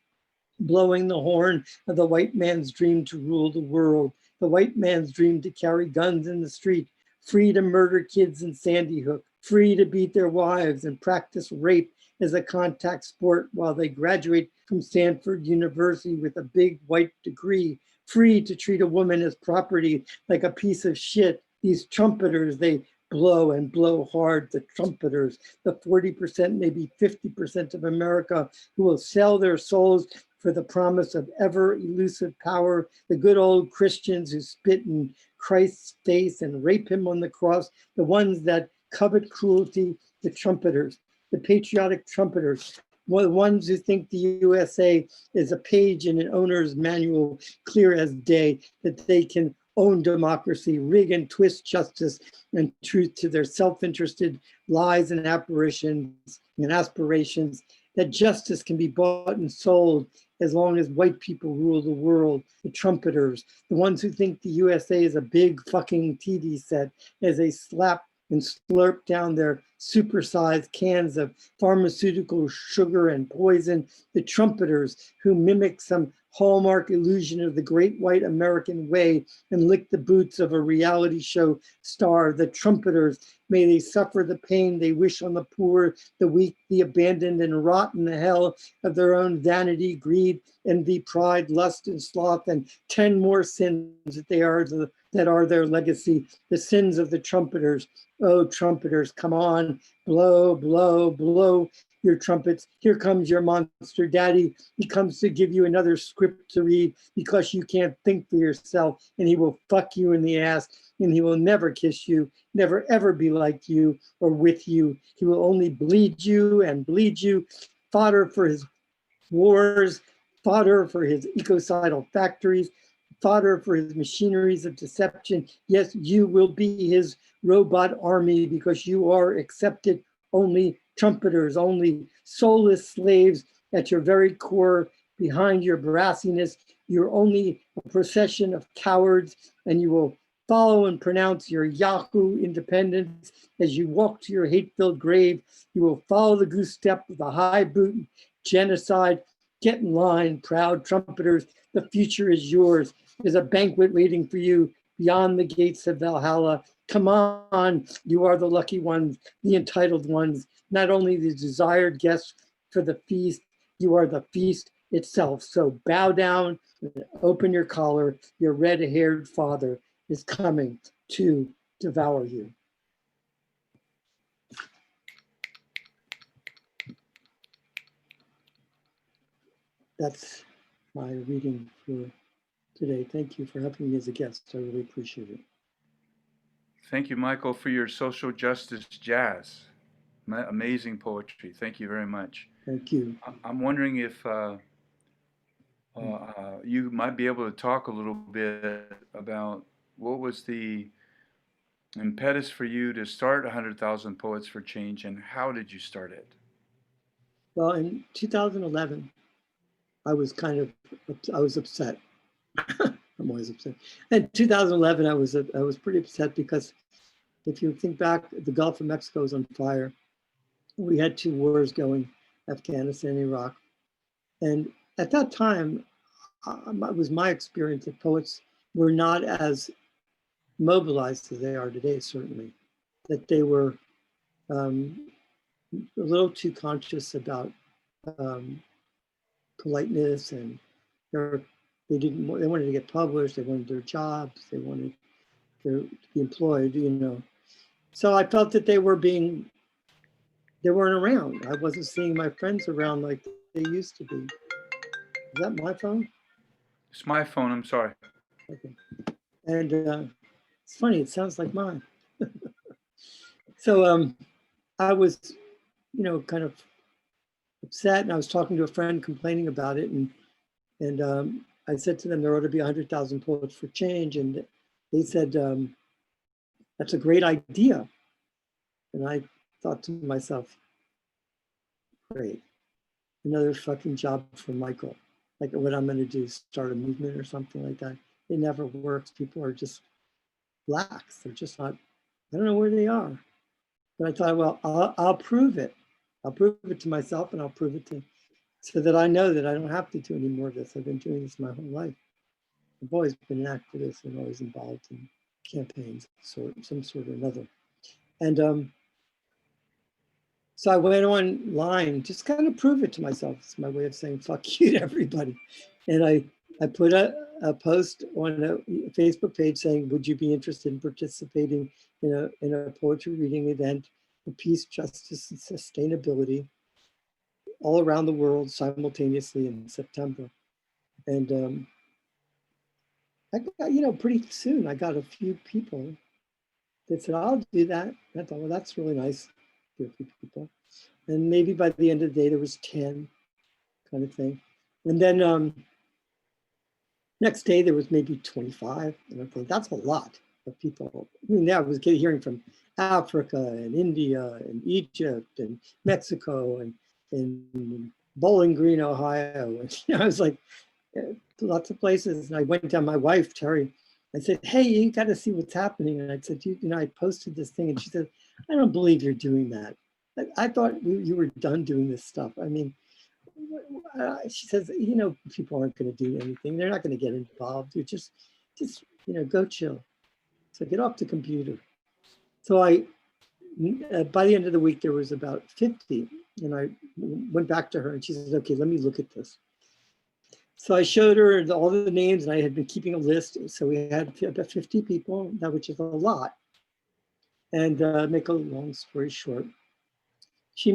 blowing the horn of the white man's dream to rule the world, the white man's dream to carry guns in the street, free to murder kids in Sandy Hook, free to beat their wives and practice rape as a contact sport while they graduate from Stanford University with a big white degree, free to treat a woman as property like a piece of shit. These trumpeters, they blow and blow hard, the trumpeters, the 40%, maybe 50% of America who will sell their souls for the promise of ever elusive power, the good old Christians who spit in Christ's face and rape him on the cross, the ones that covet cruelty, the trumpeters, the patriotic trumpeters, the ones who think the USA is a page in an owner's manual, clear as day, that they can own democracy, rig and twist justice and truth to their self-interested lies and apparitions and aspirations, that justice can be bought and sold as long as white people rule the world, the trumpeters, the ones who think the USA is a big fucking TV set as they slap and slurp down their supersized cans of pharmaceutical sugar and poison, the trumpeters who mimic some hallmark illusion of the great white American way and lick the boots of a reality show star, the trumpeters, may they suffer the pain they wish on the poor, the weak, the abandoned, and rot in the hell of their own vanity, greed, envy, pride, lust, and sloth, and 10 more sins that are their legacy, the sins of the trumpeters. Oh, trumpeters, come on, blow, blow, blow your trumpets. Here comes your monster daddy. He comes to give you another script to read because you can't think for yourself, and he will fuck you in the ass, and he will never kiss you, never ever be like you or with you. He will only bleed you and bleed you, fodder for his wars, fodder for his ecocidal factories, fodder for his machineries of deception. Yes, you will be his robot army because you are accepted only trumpeters, only soulless slaves at your very core. Behind your brassiness, you're only a procession of cowards, and you will follow and pronounce your Yahoo independence as you walk to your hate-filled grave. You will follow the goose step of the high boot genocide. Get in line, proud trumpeters. The future is yours. There's a banquet waiting for you beyond the gates of Valhalla. Come on, you are the lucky ones, the entitled ones, not only the desired guests for the feast, you are the feast itself. So bow down, open your collar. Your red-haired father is coming to devour you. That's my reading for today. Thank you for having me as a guest. I really appreciate it.
Thank you, Michael, for your social justice jazz. Amazing poetry. Thank you very much.
Thank you.
I'm wondering if you might be able to talk a little bit about what was the impetus for you to start 100,000 Poets for Change, and how did you start it?
Well, in 2011, I was upset. I'm always upset. In 2011, I was pretty upset because if you think back, the Gulf of Mexico is on fire. we had two wars going, Afghanistan and Iraq. And at that time, it was my experience that poets were not as mobilized as they are today, certainly. That they were a little too conscious about politeness, and they wanted to get published, they wanted their jobs, they wanted to be employed, you know. So I felt that they weren't around. I wasn't seeing my friends around like they used to be. Is that my phone?
It's my phone. I'm sorry.
Okay. And it's funny, it sounds like mine. So I was, you know, kind of upset, and I was talking to a friend complaining about it, and I said to them there ought to be 100,000 poets for change, and they said that's a great idea. And I thought to myself, great, another fucking job for Michael. Like what I'm going to do, start a movement or something like that. It never works. People are just lax. They're just not, I don't know where they are. But I thought, well, I'll prove it. I'll prove it to myself, and I'll prove it to, so that I know that I don't have to do any more of this. I've been doing this my whole life. I've always been an activist and always involved in campaigns, some sort or another. And so I went online, just kind of prove it to myself. It's my way of saying fuck you to everybody. And I put a post on a Facebook page saying, would you be interested in participating in a poetry reading event for peace, justice, and sustainability all around the world simultaneously in September? And I got, pretty soon I got a few people that said, I'll do that. And I thought, well, that's really nice. A few people. And maybe by the end of the day, there was 10 kind of thing. And then next day, there was maybe 25. And I think that's a lot of people. I mean, I was hearing from Africa and India and Egypt and Mexico and Bowling Green, Ohio. And I was like, lots of places. And I went down, my wife, Terry, I said, hey, you got to see what's happening. And I said, I posted this thing. And she said, I don't believe you're doing that. I thought you were done doing this stuff. I mean, she says, people aren't going to do anything. They're not going to get involved. You just, go chill. So get off the computer. So by the end of the week, there was about 50. And I went back to her and she says, okay, let me look at this. So I showed her all the names, and I had been keeping a list. So we had about 50 people, which is a lot. And make a long story short, she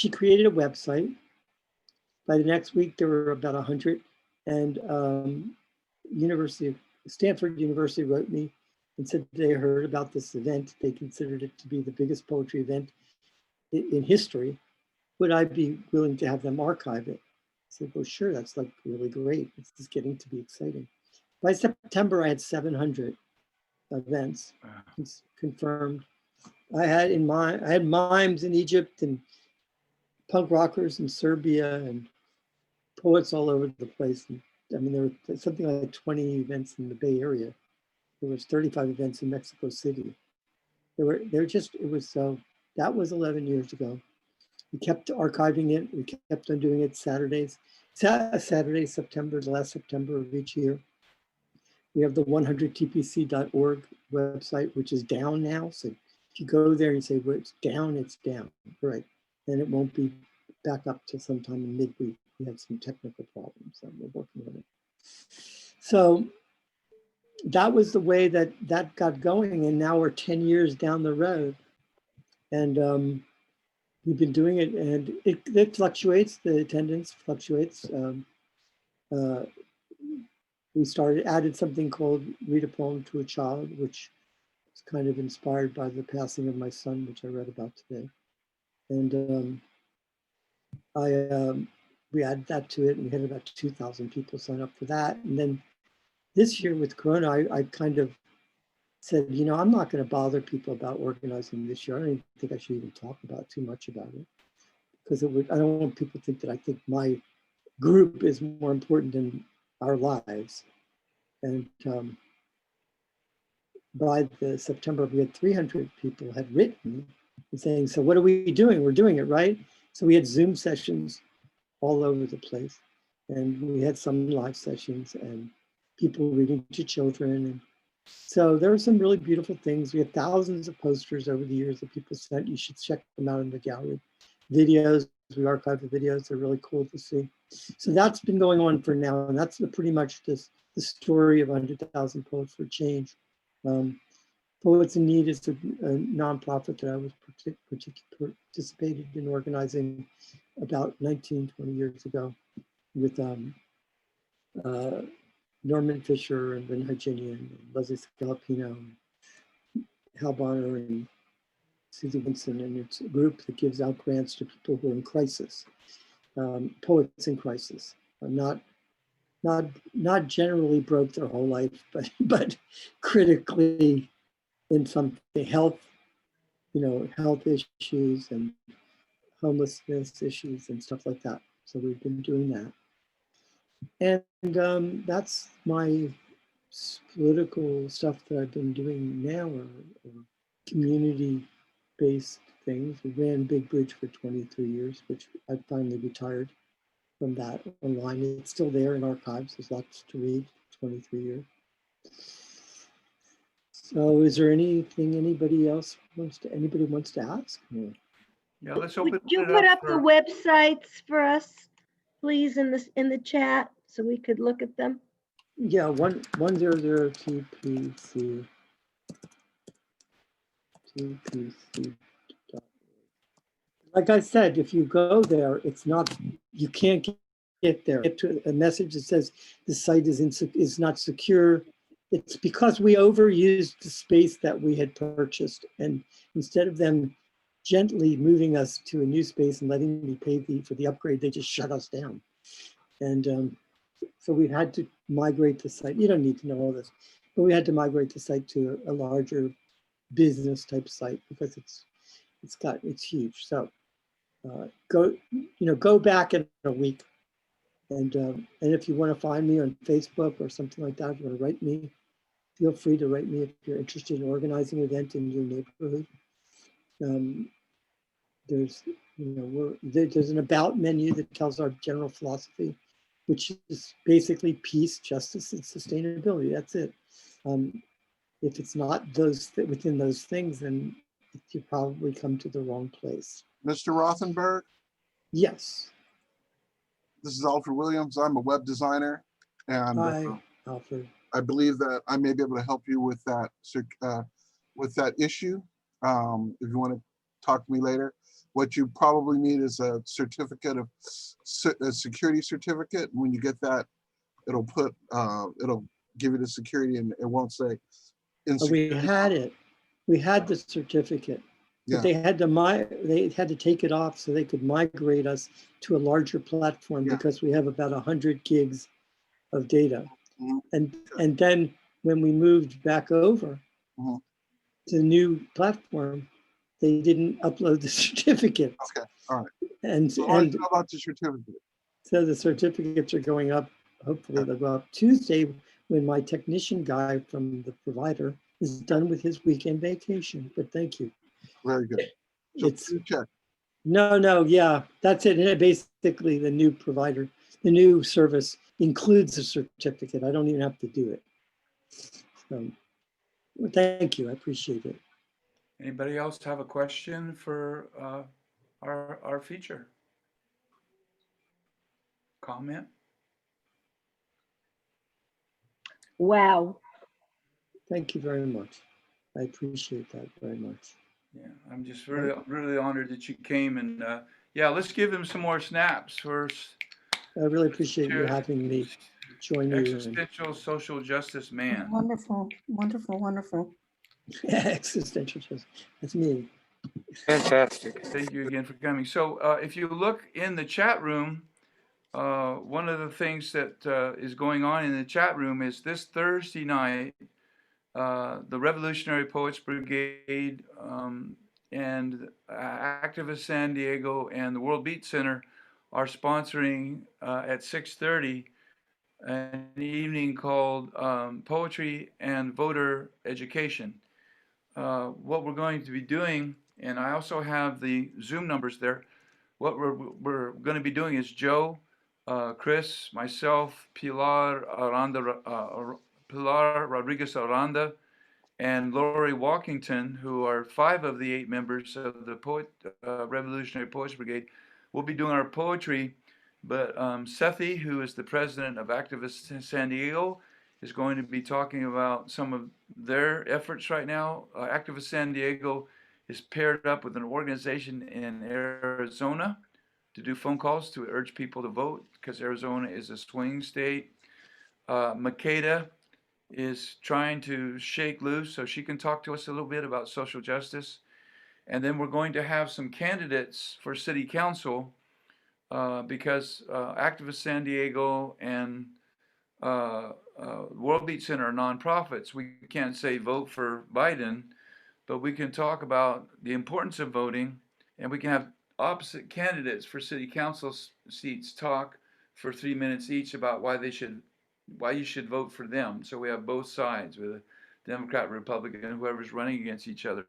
created a website. By the next week, there were about 100. And Stanford University wrote me and said they heard about this event. They considered it to be the biggest poetry event in history. Would I be willing to have them archive it? I said, well, sure, that's like really great. This is getting to be exciting. By September, I had 700 events confirmed. I had mimes in Egypt and punk rockers in Serbia and poets all over the place. And, I mean, there were something like 20 events in the Bay Area. There was 35 events in Mexico City. That was 11 years ago. We kept archiving it. We kept on doing it Saturdays. Saturday, the last September of each year. We have the 100tpc.org website, which is down now. So if you go there and say, well, it's down, right? And it won't be back up till sometime in midweek. We had some technical problems, so we're working on it. So that was the way that got going. And now we're 10 years down the road. And we've been doing it, and it fluctuates. The attendance fluctuates. We added something called Read a Poem to a Child, which is kind of inspired by the passing of my son, which I read about today. And we added that to it, and we had about 2,000 people sign up for that. And then this year with Corona, I kind of said, I'm not going to bother people about organizing this year. I don't even think I should even talk too much about it, because I don't want people to think that I think my group is more important than our lives. And by the September, we had 300 people had written, and saying, so what are we doing? We're doing it, right? So we had Zoom sessions all over the place. And we had some live sessions and people reading to children. And so there were some really beautiful things. We have thousands of posters over the years that people sent. You should check them out in the gallery. Videos, we archive the videos. They're really cool to see. So that's been going on for now. And that's pretty much the story of 100,000 Poets for Change. Poets in Need is a nonprofit that I was participated in organizing about 19, 20 years ago with Norman Fisher and Lynn Hygenian and Leslie Scalapino, and Hal Bonner and Susie Winston. And it's a group that gives out grants to people who are in crisis, poets in crisis, not generally broke their whole life, but critically in something, health issues and homelessness issues and stuff like that. So we've been doing that. And that's my political stuff that I've been doing now, or community-based things. We ran Big Bridge for 23 years, which I finally retired from that online. It's still there in archives. There's lots to read, 23 years. So is there anything anybody wants to ask?
Yeah, let's open
Would you
it
put
up
up the
for,
websites for us, please, in the chat so we could look at them?
Yeah, 1002 PC. 2PC. Like I said, if you go there, it's not, you can't get there. Get to a message that says the site is not secure. It's because we overused the space that we had purchased, and instead of them gently moving us to a new space and letting me pay for the upgrade, they just shut us down. And so we've had to migrate the site. You don't need to know all this, but we had to migrate the site to a larger business type site because it's huge. So go back in a week, and if you want to find me on Facebook or something like that, if you want to write me, feel free to write me if you're interested in organizing an event in your neighborhood. There's an about menu that tells our general philosophy, which is basically peace, justice, and sustainability. That's it. If it's not within those things, then you probably come to the wrong place.
Mr. Rothenberg,
Yes.
this is Alfred Williams. I'm a web designer, and
Hi, Alfred.
I believe that I may be able to help you with that issue. If you want to talk to me later, what you probably need is a certificate of a security certificate. When you get that, it'll give you the security, and it won't say insecurity.
We had it. We had the certificate.
Yeah.
But they had to take it off so they could migrate us to a larger platform, because we have about 100 gigs of data.
Mhm.
And then when we moved back over
Mhm.
to the new platform, they didn't upload the certificate.
Okay, all right.
And
So I know about the certificate.
so the certificates are going up. Hopefully they'll go up Tuesday when my technician guy from the provider is done with his weekend vacation. But thank you.
Very good. So
It's
check.
no, yeah, that's it. And it basically, the new provider, the new service includes a certificate. I don't even have to do it. So, well, thank you. I appreciate it.
anybody else have a question for our feature? Comment?
Wow.
Thank you very much. I appreciate that very much.
Yeah, I'm just really honored that you came, and yeah, let's give him some more snaps for
I really appreciate you having me join you.
existential social justice man.
Wonderful, wonderful, wonderful.
Existential justice. That's me.
Fantastic. Thank you again for coming. So if you look in the chat room, one of the things that is going on in the chat room is this Thursday night, the Revolutionary Poets Brigade and Activist San Diego and the World Beat Center are sponsoring at 6:30 an evening called Poetry and Voter Education. What we're going to be doing And I also have the Zoom numbers there. What we're going to be doing is Joe, Chris, myself, Pilar Rodriguez Aranda, and Lori Walkington, who are 5 of the 8 members of the Revolutionary Poets Brigade. We'll be doing our poetry, but Sethi, who is the president of Activists San Diego, is going to be talking about some of their efforts right now. Activists San Diego is paired up with an organization in Arizona to do phone calls to urge people to vote because Arizona is a swing state. Makeda is trying to shake loose so she can talk to us a little bit about social justice. And then we're going to have some candidates for city council because Activist San Diego and World Beat Center are nonprofits. We can't say vote for Biden, but we can talk about the importance of voting, and we can have opposite candidates for city council seats talk for 3 minutes each about why you should vote for them. So we have both sides with a Democrat, Republican, whoever's running against each other.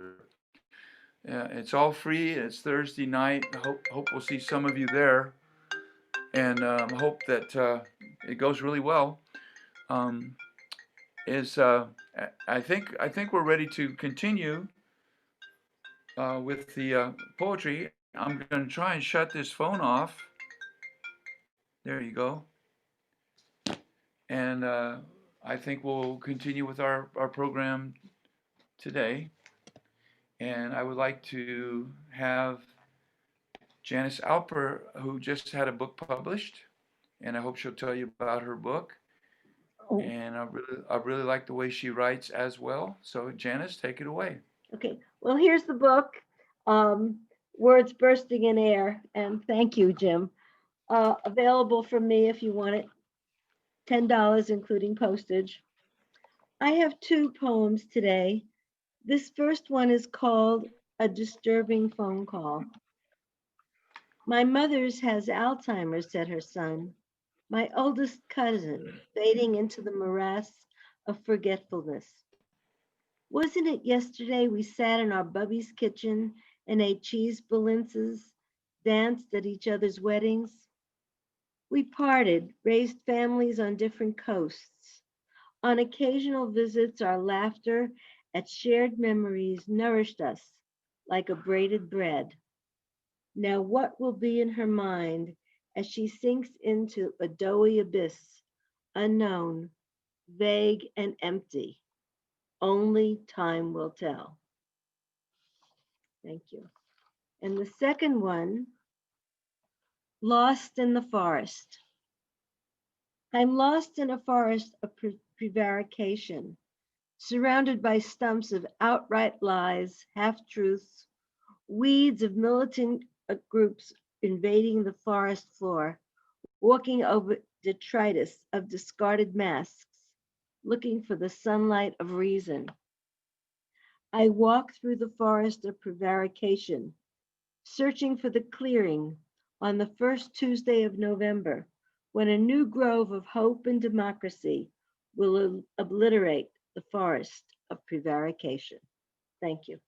It's all free. It's Thursday night. Hope we'll see some of you there, and hope that it goes really well. I think we're ready to continue with the poetry. I'm going to try and shut this phone off. There you go. And I think we'll continue with our program today. And I would like to have Janice Alper, who just had a book published, and I hope she'll tell you about her book.
Oh,
And I really like the way she writes as well. So Janice, take it away.
okay. Well, here's the book, Words Bursting in Air. And thank you, Jim. Available from me if you want it. $10, including postage. I have 2 poems today. This first one is called A Disturbing Phone Call. My mother's has Alzheimer's, said her son. My oldest cousin, fading into the morass of forgetfulness. Wasn't it yesterday we sat in our bubby's kitchen and ate cheese balinces, danced at each other's weddings? We parted, raised families on different coasts. On occasional visits, our laughter at shared memories nourished us like a braided bread. Now, what will be in her mind as she sinks into a doughy abyss, unknown, vague, and empty? Only time will tell. Thank you. And the second one, Lost in the Forest. I'm lost in a forest of prevarication, surrounded by stumps of outright lies, half-truths, weeds of militant groups invading the forest floor, walking over detritus of discarded masks, looking for the sunlight of reason. I walk through the forest of prevarication, searching for the clearing on the first Tuesday of November, when a new grove of hope and democracy will obliterate the forest of prevarication. Thank you.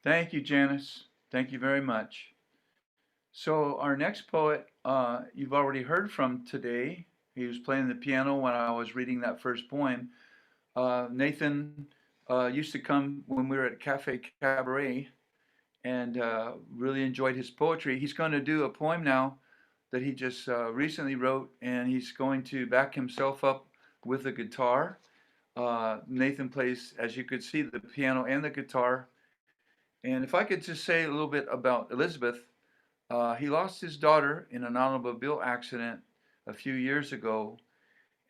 Thank you, Janice. Thank you very much. So our next poet, you've already heard from today. He was playing the piano when I was reading that first poem. Nathan used to come when we were at Cafe Cabaret and really enjoyed his poetry. He's going to do a poem now that he just recently wrote, and he's going to back himself up with a guitar. Nathan plays, as you could see, the piano and the guitar. And if I could just say a little bit about Elizabeth, he lost his daughter in an automobile accident a few years ago,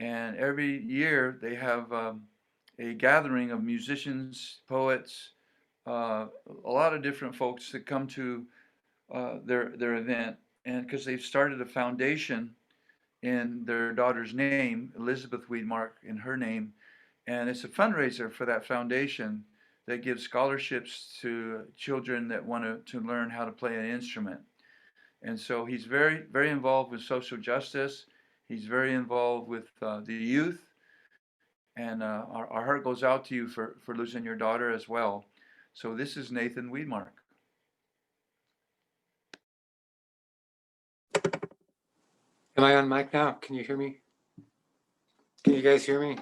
and every year they have a gathering of musicians, poets, a lot of different folks that come to their event, and because they've started a foundation in their daughter's name, Elizabeth Weedmark, in her name, and it's a fundraiser for that foundation that gives scholarships to children that want to learn how to play an instrument. And so he's very, very involved with social justice. He's very involved with the youth. And our heart goes out to you for losing your daughter as well. So this is Nathan Weedmark.
Am I on mic now? Can you hear me? Can you guys hear me?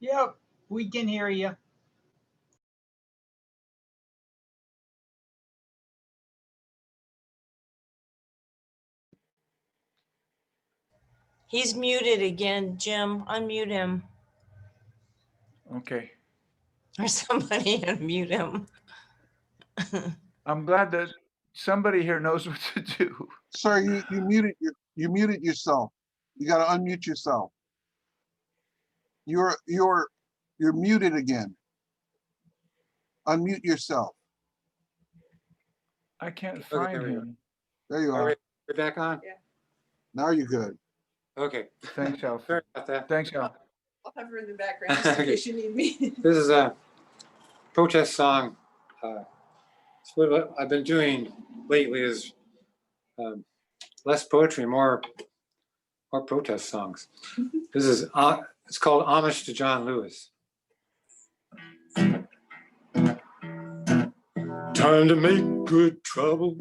Yep, we can hear you.
He's muted again, Jim. Unmute him.
Okay.
Or somebody unmute him.
I'm glad that somebody here knows what to do.
Sir, you muted yourself. You got to unmute yourself. You're muted again. Unmute yourself.
I can't
Okay,
find
there we go.
him.
There you
All
are.
right, we're back on?
Now you're good.
Okay.
Thanks, Al.
Sorry about that.
Thanks, Al.
I'll have her in the background just in case you need me.
This is a protest song. It's what I've been doing lately is less poetry, more protest songs. This is it's called Homage to John Lewis. Time to make good trouble.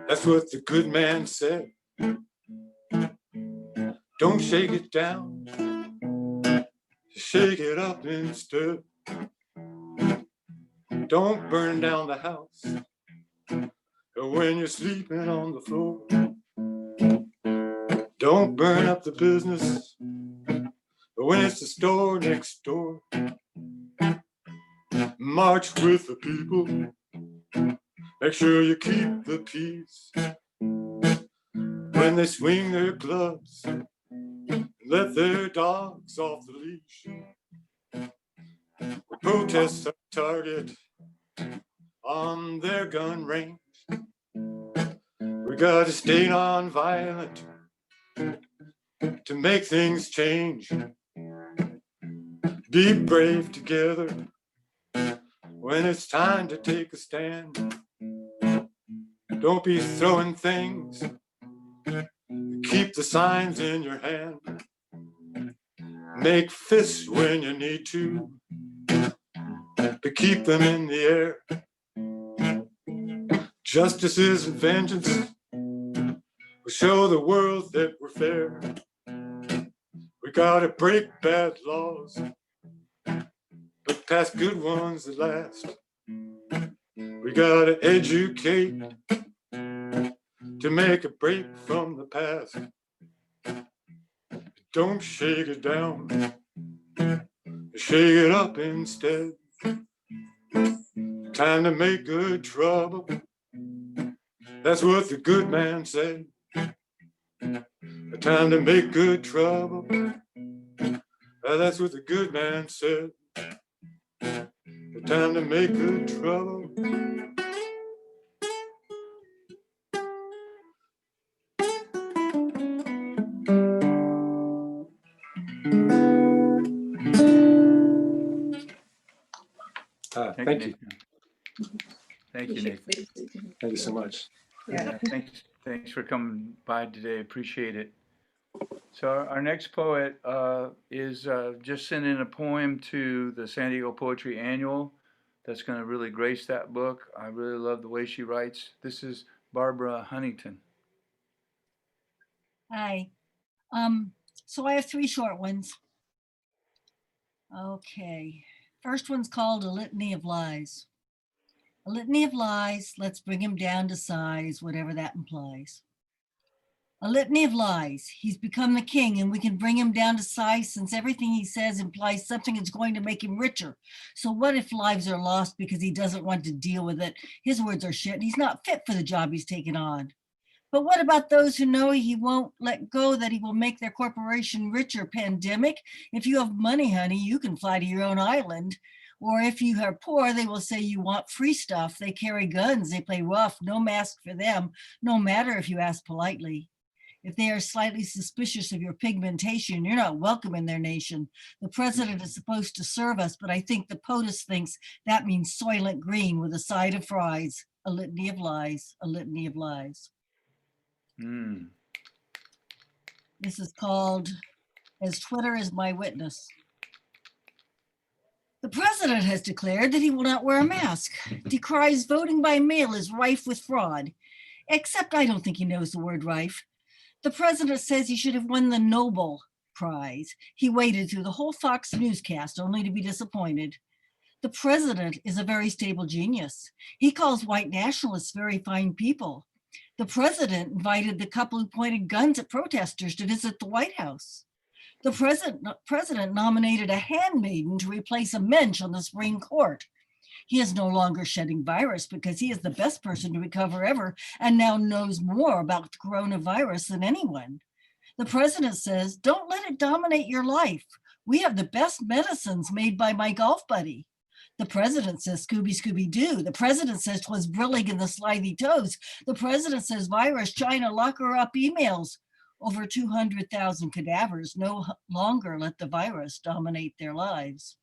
That's what the good man said. Don't shake it down. Shake it up instead. Don't burn down the house when you're sleeping on the floor. Don't burn up the business when it's the store next door. March with the people. Make sure you keep the peace. When they swing their gloves, let their dogs off the leash. Protests are target on their gun range. We gotta stay non-violent to make things change. Be brave together when it's time to take a stand. Don't be throwing things. Keep the signs in your hand. Make fists when you need to, but keep them in the air. Justice isn't vengeance. We show the world that we're fair. We gotta break bad laws, but pass good ones at last. We gotta educate to make a break from the past. Don't shake it down, shake it up instead. Time to make good trouble. That's what the good man said. Time to make good trouble. That's what the good man said. Time to make good trouble. Thank you.
Thank you, Nathan.
Thank you so much.
Yeah, thanks for coming by today. Appreciate it. So our next poet is just sent in a poem to the San Diego Poetry Annual that's going to really grace that book. I really love the way she writes. This is Barbara Huntington.
Hi. So I have 3 short ones. Okay. First one's called A Litany of Lies. A litany of lies, let's bring him down to size, whatever that implies. A litany of lies, he's become the king and we can bring him down to size since everything he says implies something is going to make him richer. So what if lives are lost because he doesn't want to deal with it? His words are shit and he's not fit for the job he's taken on. But what about those who know he won't let go, that he will make their corporation richer? Pandemic, if you have money, honey, you can fly to your own island. Or if you are poor, they will say you want free stuff. They carry guns, they play rough, no mask for them, no matter if you ask politely. If they are slightly suspicious of your pigmentation, you're not welcome in their nation. The president is supposed to serve us, but I think the POTUS thinks that means Soylent Green with a side of fries. A litany of lies, a litany of lies.
Mm.
This is called As Twitter is My Witness. The president has declared that he will not wear a mask, decries voting by mail is rife with fraud, except I don't think he knows the word rife. The president says he should have won the Nobel Prize. He waited through the whole Fox newscast only to be disappointed. The president is a very stable genius. He calls white nationalists very fine people. The president invited the couple who pointed guns at protesters to visit the White House. The president nominated a handmaiden to replace a mensch on the Supreme Court. He is no longer shedding virus because he is the best person to recover ever and now knows more about the coronavirus than anyone. The president says, don't let it dominate your life. We have the best medicines made by my golf buddy. The president says, Scooby, Scooby Doo. The president says, 'twas brillig in the slithy toes. The president says, virus, China, lock her up emails. Over 200,000 cadavers no longer let the virus dominate their lives.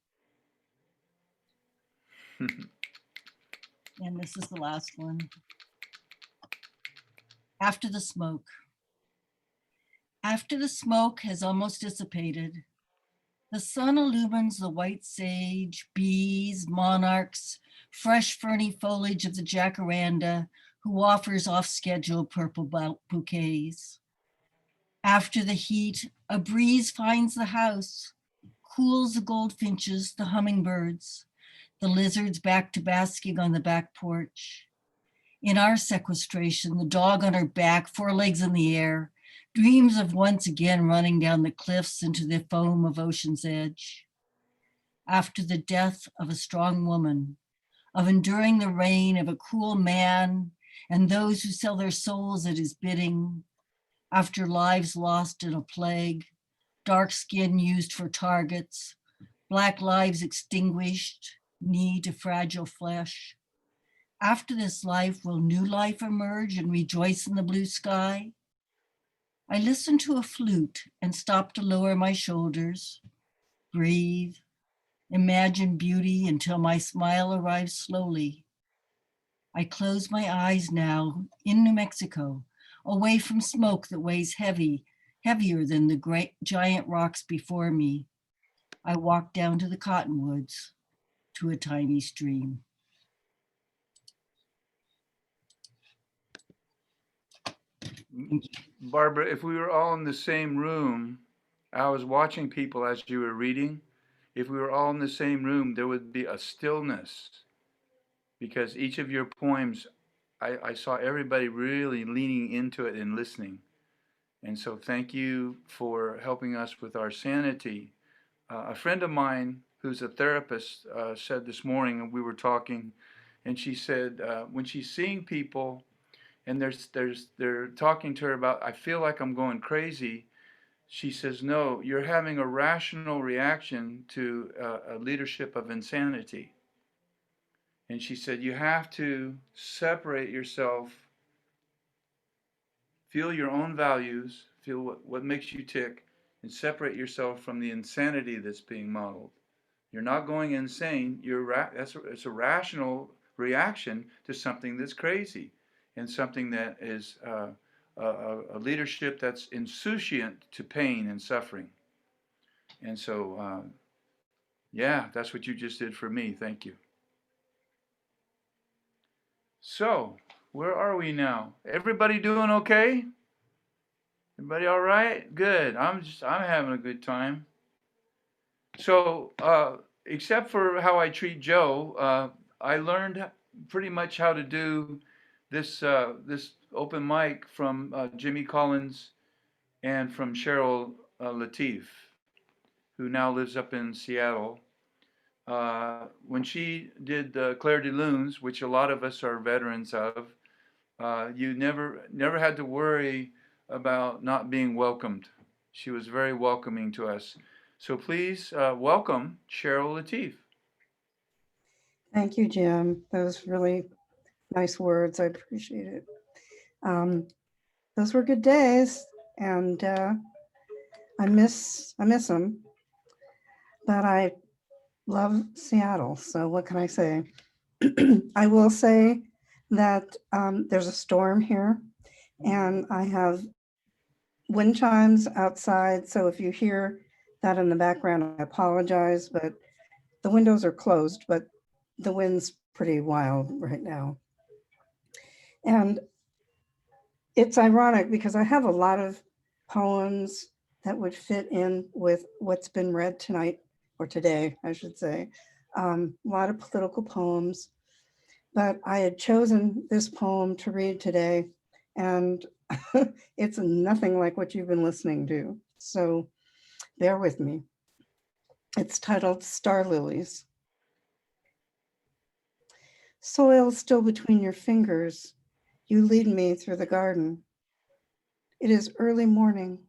And this is the last one. After the smoke. After the smoke has almost dissipated, the sun illumines the white sage, bees, monarchs, fresh ferny foliage of the jacaranda, who offers off-schedule purple bouquets. After the heat, a breeze finds the house, cools the goldfinches, the hummingbirds, the lizards back to basking on the back porch. In our sequestration, the dog on her back, 4 legs in the air, dreams of once again running down the cliffs into the foam of ocean's edge. After the death of a strong woman, of enduring the reign of a cruel man and those who sell their souls at his bidding, after lives lost in a plague, dark skin used for targets, black lives extinguished, knee to fragile flesh. After this life, will new life emerge and rejoice in the blue sky? I listen to a flute and stop to lower my shoulders, breathe, imagine beauty until my smile arrives slowly. I close my eyes now in New Mexico, away from smoke that weighs heavier than the great giant rocks before me. I walk down to the cottonwoods, to a tiny stream.
Barbara, if we were all in the same room, I was watching people as you were reading. If we were all in the same room, there would be a stillness because each of your poems, I saw everybody really leaning into it and listening. And so thank you for helping us with our sanity. A friend of mine who's a therapist said this morning, and we were talking, and she said when she's seeing people and they're talking to her about, I feel like I'm going crazy. She says, no, you're having a rational reaction to a leadership of insanity. And she said, you have to separate yourself, feel your own values, feel what makes you tick, and separate yourself from the insanity that's being modeled. You're not going insane. It's a rational reaction to something that's crazy and something that is a leadership that's insouciant to pain and suffering. And so, yeah, that's what you just did for me. Thank you. So, where are we now? Everybody doing okay? Everybody all right? Good. I'm having a good time. So, except for how I treat Joe, I learned pretty much how to do this open mic from Jimmy Collins and from Cheryl Lateef, who now lives up in Seattle. When she did Claire de Lune's, which a lot of us are veterans of, you never had to worry about not being welcomed. She was very welcoming to us. So please welcome Cheryl Lateef.
Thank you, Jim. Those really nice words. I appreciate it. Those were good days, and I miss them. But I love Seattle. So what can I say? I will say that there's a storm here, And I have wind chimes outside. So if you hear that in the background, I apologize, but the windows are closed, but the wind's pretty wild right now. And it's ironic because I have a lot of poems that would fit in with what's been read tonight, or today, I should say. A lot of political poems, but I had chosen this poem to read today, and it's nothing like what you've been listening to. So bear with me. It's titled Star Lilies. Soil still between your fingers, you lead me through the garden. It is early morning.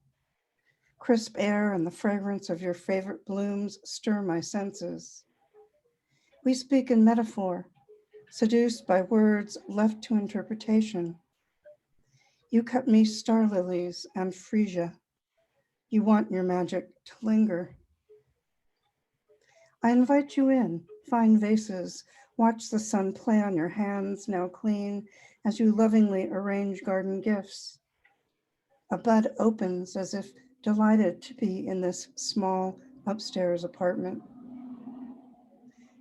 Crisp air and the fragrance of your favorite blooms stir my senses. We speak in metaphor, seduced by words left to interpretation. You cut me star lilies and freesia. You want your magic to linger. I invite you in, fine vases. Watch the sun play on your hands, now clean, as you lovingly arrange garden gifts. A bud opens as if delighted to be in this small upstairs apartment.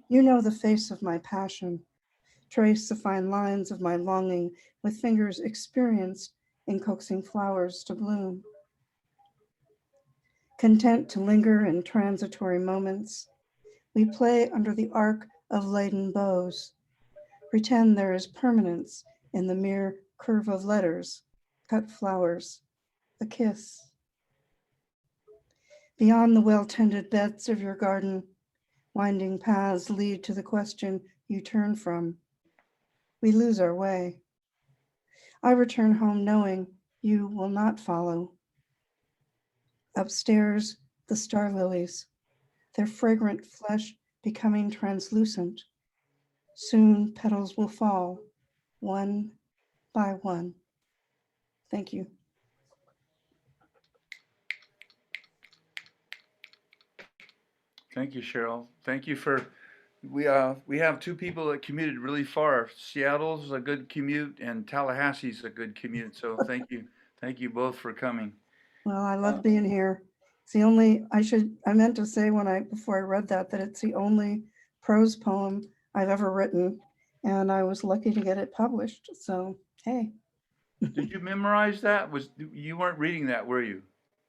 You know the face of my passion. Trace the fine lines of my longing with fingers experienced in coaxing flowers to bloom. Content to linger in transitory moments, we play under the arc of laden bows. Pretend there is permanence in the mere curve of letters, cut flowers, a kiss. Beyond the well-tended beds of your garden, winding paths lead to the question you turn from. We lose our way. I return home knowing you will not follow. Upstairs, the star lilies, their fragrant flesh becoming translucent. Soon petals will fall, one by one. Thank you.
Thank you, Cheryl. Thank you for, we have two people that commuted really far. Seattle's a good commute and Tallahassee's a good commute. So thank you both for coming.
Well, I love being here. It's the only, I meant to say before I read that it's the only prose poem I've ever written, and I was lucky to get it published. So, hey.
Did you memorize that? You weren't reading that, were you?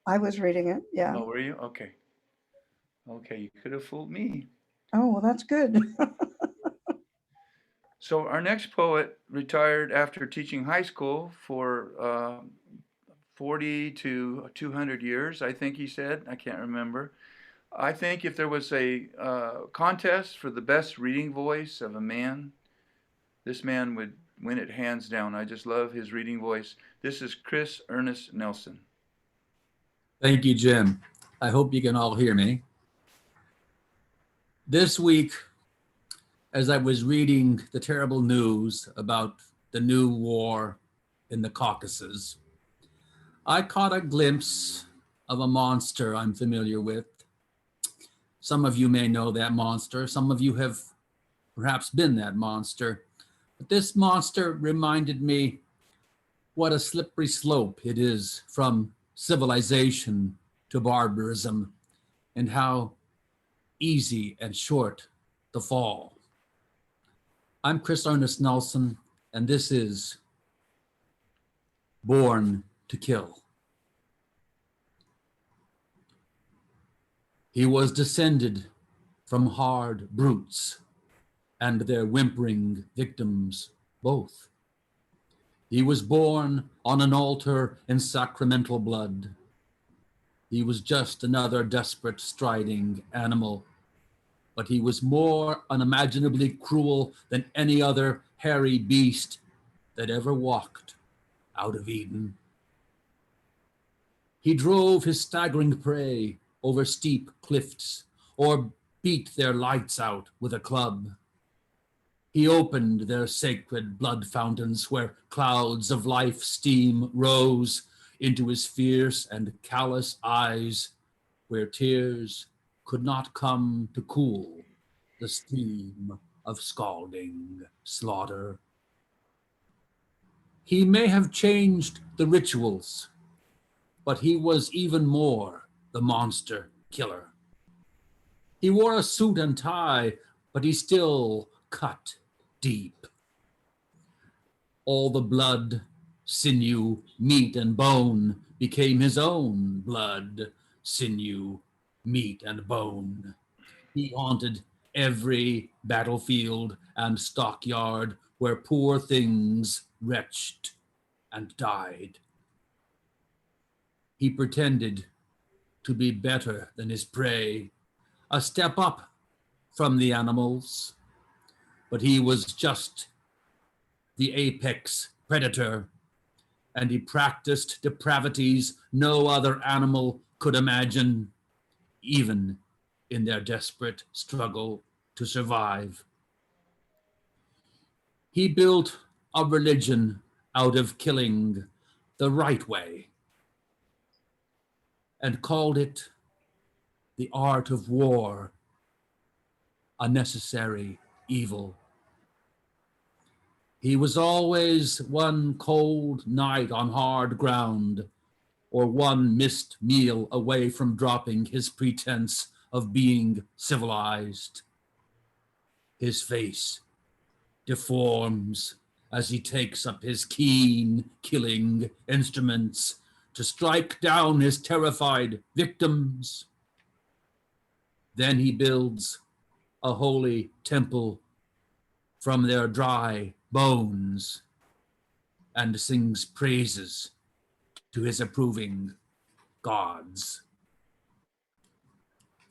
I was reading it, yeah.
Oh, were you? Okay. Okay, you could have fooled me.
Oh, well, that's good.
So our next poet retired after teaching high school for 40 to 200 years, I think he said. I can't remember. I think if there was a contest for the best reading voice of a man, this man would win it hands down. I just love his reading voice. This is Chris Ernest Nelson.
Thank you, Jim. I hope you can all hear me. This week, as I was reading the terrible news about the new war in the Caucasus, I caught a glimpse of a monster I'm familiar with. Some of you may know that monster. Some of you have perhaps been that monster. But this monster reminded me what a slippery slope it is from civilization to barbarism, and how easy and short the fall. I'm Chris Ernest Nelson, and this is Born to Kill. He was descended from hard brutes and their whimpering victims both. He was born on an altar in sacramental blood. He was just another desperate striding animal, but he was more unimaginably cruel than any other hairy beast that ever walked out of Eden. He drove his staggering prey over steep cliffs or beat their lights out with a club. He opened their sacred blood fountains where clouds of life steam rose into his fierce and callous eyes, where tears could not come to cool the steam of scalding slaughter. He may have changed the rituals, but he was even more the monster killer. He wore a suit and tie, but he still cut deep. All the blood, sinew, meat, and bone became his own blood, sinew, meat, and bone. He haunted every battlefield and stockyard where poor things retched and died. He pretended to be better than his prey, a step up from the animals, but he was just the apex predator, and he practiced depravities no other animal could imagine, even in their desperate struggle to survive. He built a religion out of killing the right way and called it the art of war, a necessary evil. He was always one cold night on hard ground, or one missed meal away from dropping his pretense of being civilized. His face deforms as he takes up his keen killing instruments to strike down his terrified victims. Then he builds a holy temple from their dry bones and sings praises to his approving gods.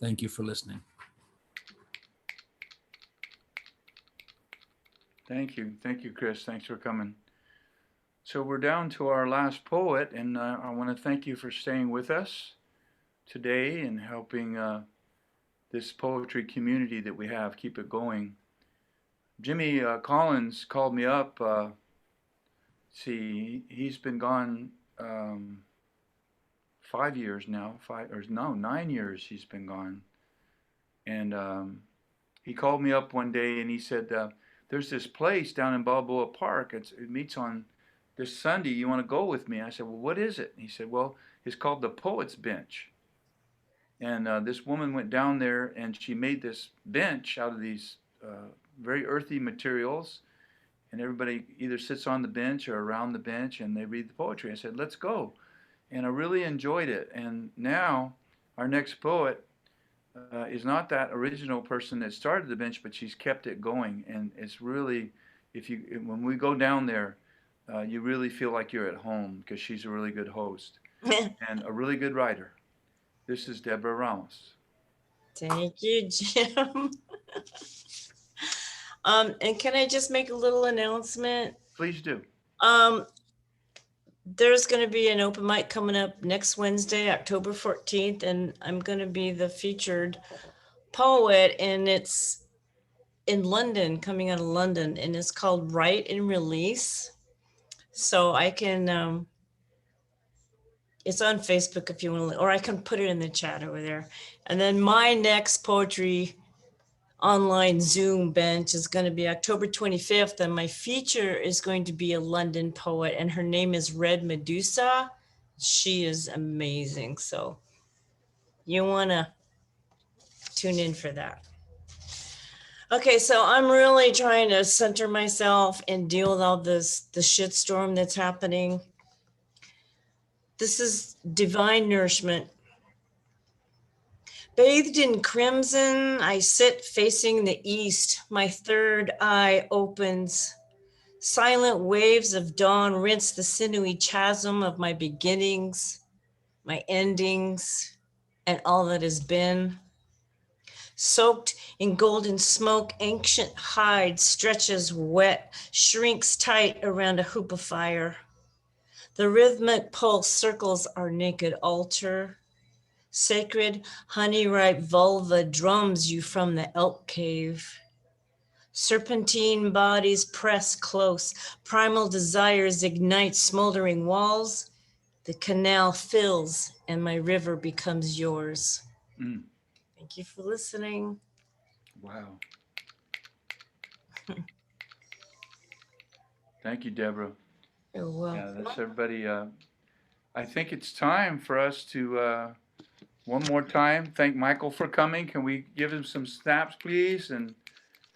Thank you for listening.
Thank you. Thank you, Chris. Thanks for coming. So we're down to our last poet, and I want to thank you for staying with us today and helping this poetry community that we have keep it going. Jihmye Collins called me up. He's been gone 5 years now. 9 years he's been gone. And he called me up one day and he said, there's this place down in Balboa Park. It meets on this Sunday. You want to go with me? I said, well, what is it? And he said, well, it's called the Poets Bench. And this woman went down there and she made this bench out of these very earthy materials. And everybody either sits on the bench or around the bench and they read the poetry. I said, let's go. And I really enjoyed it. And now our next poet is not that original person that started the bench, but she's kept it going. And it's really, when we go down there, you really feel like you're at home because she's a really good host and a really good writer. This is Deborah Ramos.
Thank you, Jim. And can I just make a little announcement?
Please do.
There's going to be an open mic coming up next Wednesday, October 14th, and I'm going to be the featured poet, and it's in London, coming out of London, and it's called Write and Release. So I can, it's on Facebook if you want to, or I can put it in the chat over there. And then my next poetry online Zoom bench is going to be October 25th, and my feature is going to be a London poet, and her name is Red Medusa. She is amazing, so you want to tune in for that. Okay, so I'm really trying to center myself and deal with all the shitstorm that's happening. This is divine nourishment. Bathed in crimson, I sit facing the east. My third eye opens. Silent waves of dawn rinse the sinewy chasm of my beginnings, my endings, and all that has been. Soaked in golden smoke, ancient hide stretches wet, shrinks tight around a hoop of fire. The rhythmic pulse circles our naked altar. Sacred honey-ripe vulva drums you from the elk cave. Serpentine bodies press close. Primal desires ignite smoldering walls. The canal fills and my river becomes yours. Thank you for listening.
Wow. Thank you, Deborah.
Oh, well.
Yeah, that's everybody. I think it's time for us to, one more time, thank Michael for coming. Can we give him some snaps, please? And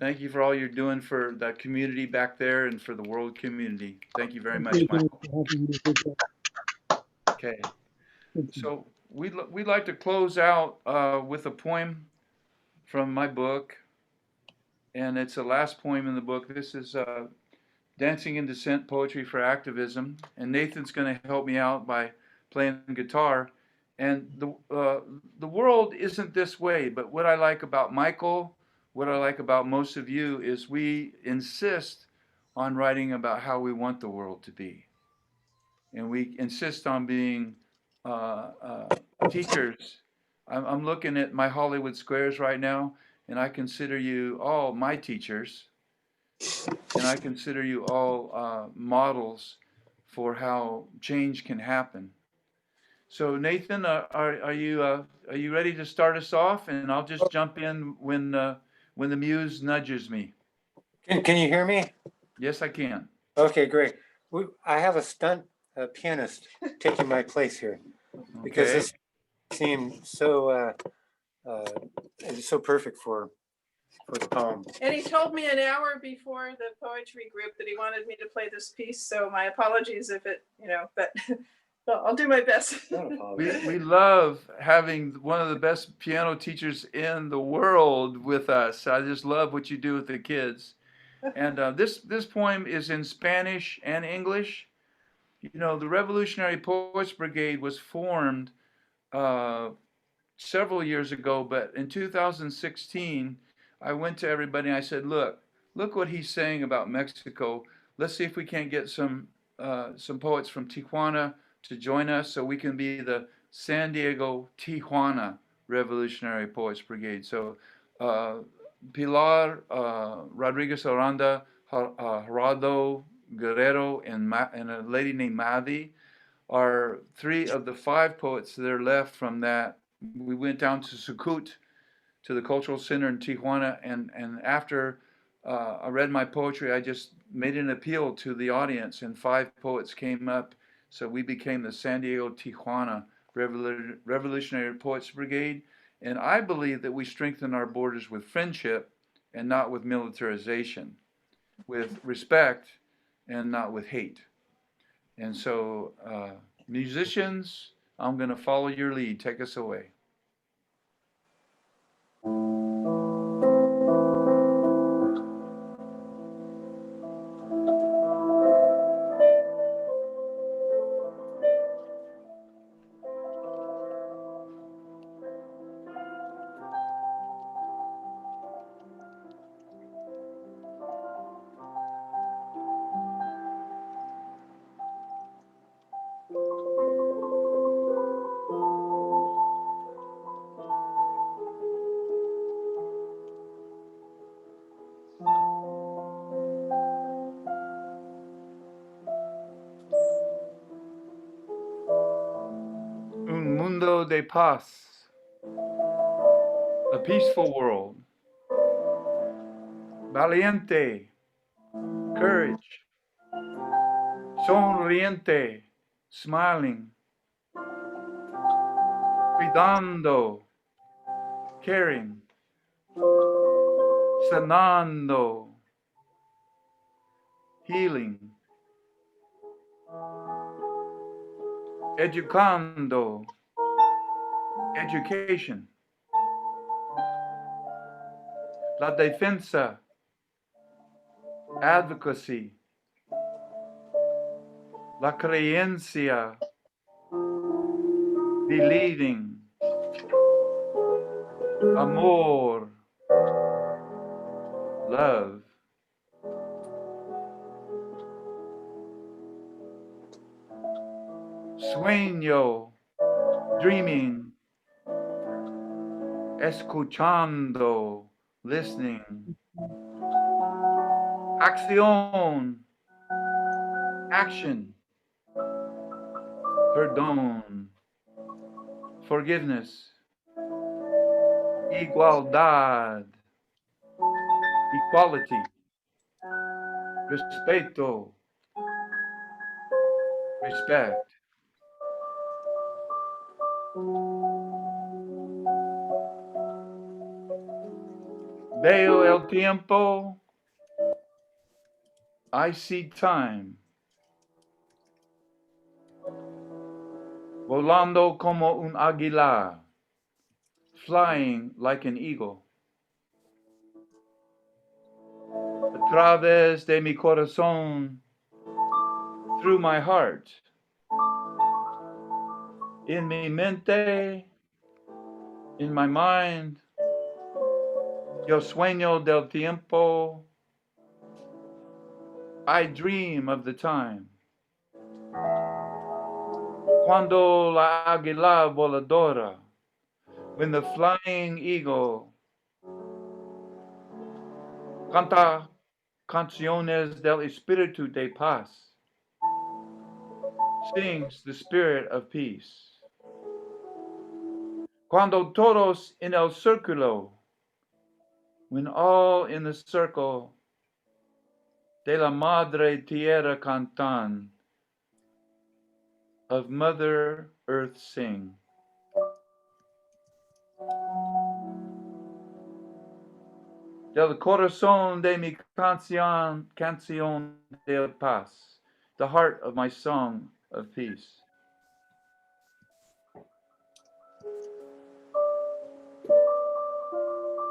thank you for all you're doing for the community back there and for the world community. Thank you very much,
Thank you
Michael.
for having me. Good job.
Okay,
Thank you.
so we'd like to close out with a poem from my book, and it's the last poem in the book. This is Dancing in Dissent, Poetry for Activism, and Nathan's going to help me out by playing guitar. And the world isn't this way, but what I like about Michael, what I like about most of you, is we insist on writing about how we want the world to be, and we insist on being teachers. I'm looking at my Hollywood squares right now, and I consider you all my teachers, and I consider you all models for how change can happen. So Nathan, are you ready to start us off? And I'll just jump in when the muse nudges me.
Can you hear me?
Yes, I can.
Okay, great. I have a stunt pianist taking my place here because
Okay.
this seemed so it's so perfect for the poem.
And he told me an hour before the poetry group that he wanted me to play this piece. So my apologies if it, but well, I'll do my best.
We love having one of the best piano teachers in the world with us. I just love what you do with the kids. And this poem is in Spanish and English. The Revolutionary Poets Brigade was formed several years ago, but in 2016, I went to everybody and I said, look what he's saying about Mexico. Let's see if we can't get some poets from Tijuana to join us so we can be the San Diego Tijuana Revolutionary Poets Brigade. So Pilar Rodriguez Aranda, Gerardo Guerrero, and a lady named Madi are 3 of the 5 poets that are left from that. We went down to Sucut, to the Cultural Center in Tijuana, and after I read my poetry, I just made an appeal to the audience, and 5 poets came up. So we became the San Diego Tijuana Revolutionary Poets Brigade. And I believe that we strengthen our borders with friendship and not with militarization, with respect and not with hate. And so, musicians, I'm going to follow your lead. Take us away. Un mundo de paz, a peaceful world, valiente, courage, sonriente, smiling, cuidando, caring, sanando, healing, educando, education, la defensa, advocacy, la creencia, believing, amor, love. Sueño, dreaming, escuchando, listening. Acción, action. Perdón, forgiveness. Igualdad, equality. Respeto, respect. Veo el tiempo. I see time. Volando como un águila. Flying like an eagle. A través de mi corazón. Through my heart. In mi mente. In my mind. Yo sueño del tiempo. I dream of the time. Cuando la águila voladora, when the flying eagle canta canciones del espíritu de paz, sings the spirit of peace. Cuando todos en el círculo, when all in the circle de la madre tierra cantan, of Mother Earth sing. Del corazón de mi canción de paz, the heart of my song of peace.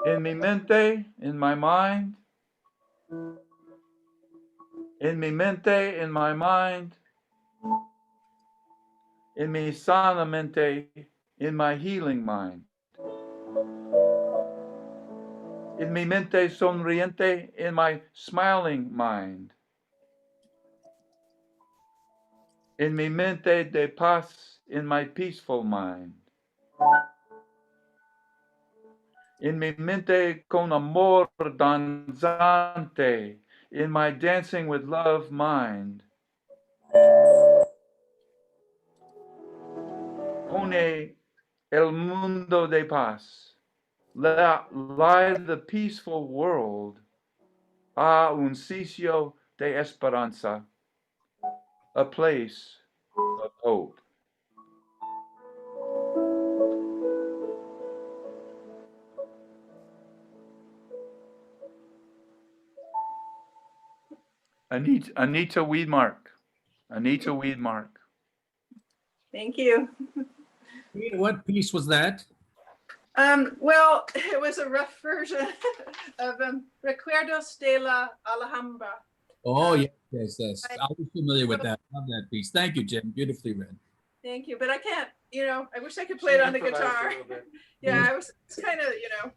In mi mente, in my mind, in mi mente, in my mind, in mi sana mente, in my healing mind. In mi mente sonriente, in my smiling mind. In mi mente de paz, in my peaceful mind. In mi mente con amor danzante, in my dancing with love mind. Pone el mundo de paz. Lie the peaceful world a un sitio de esperanza, a place of hope. Anita Weedmark. Anita Weedmark.
Thank you.
What piece was that?
Well, it was a rough version of Recuerdos de la Alhambra.
Oh, yes. I was familiar with that. Love that piece. Thank you, Jim. Beautifully read.
Thank you, but I can't, I wish I could play it on the guitar. Yeah, I was kind of, yeah.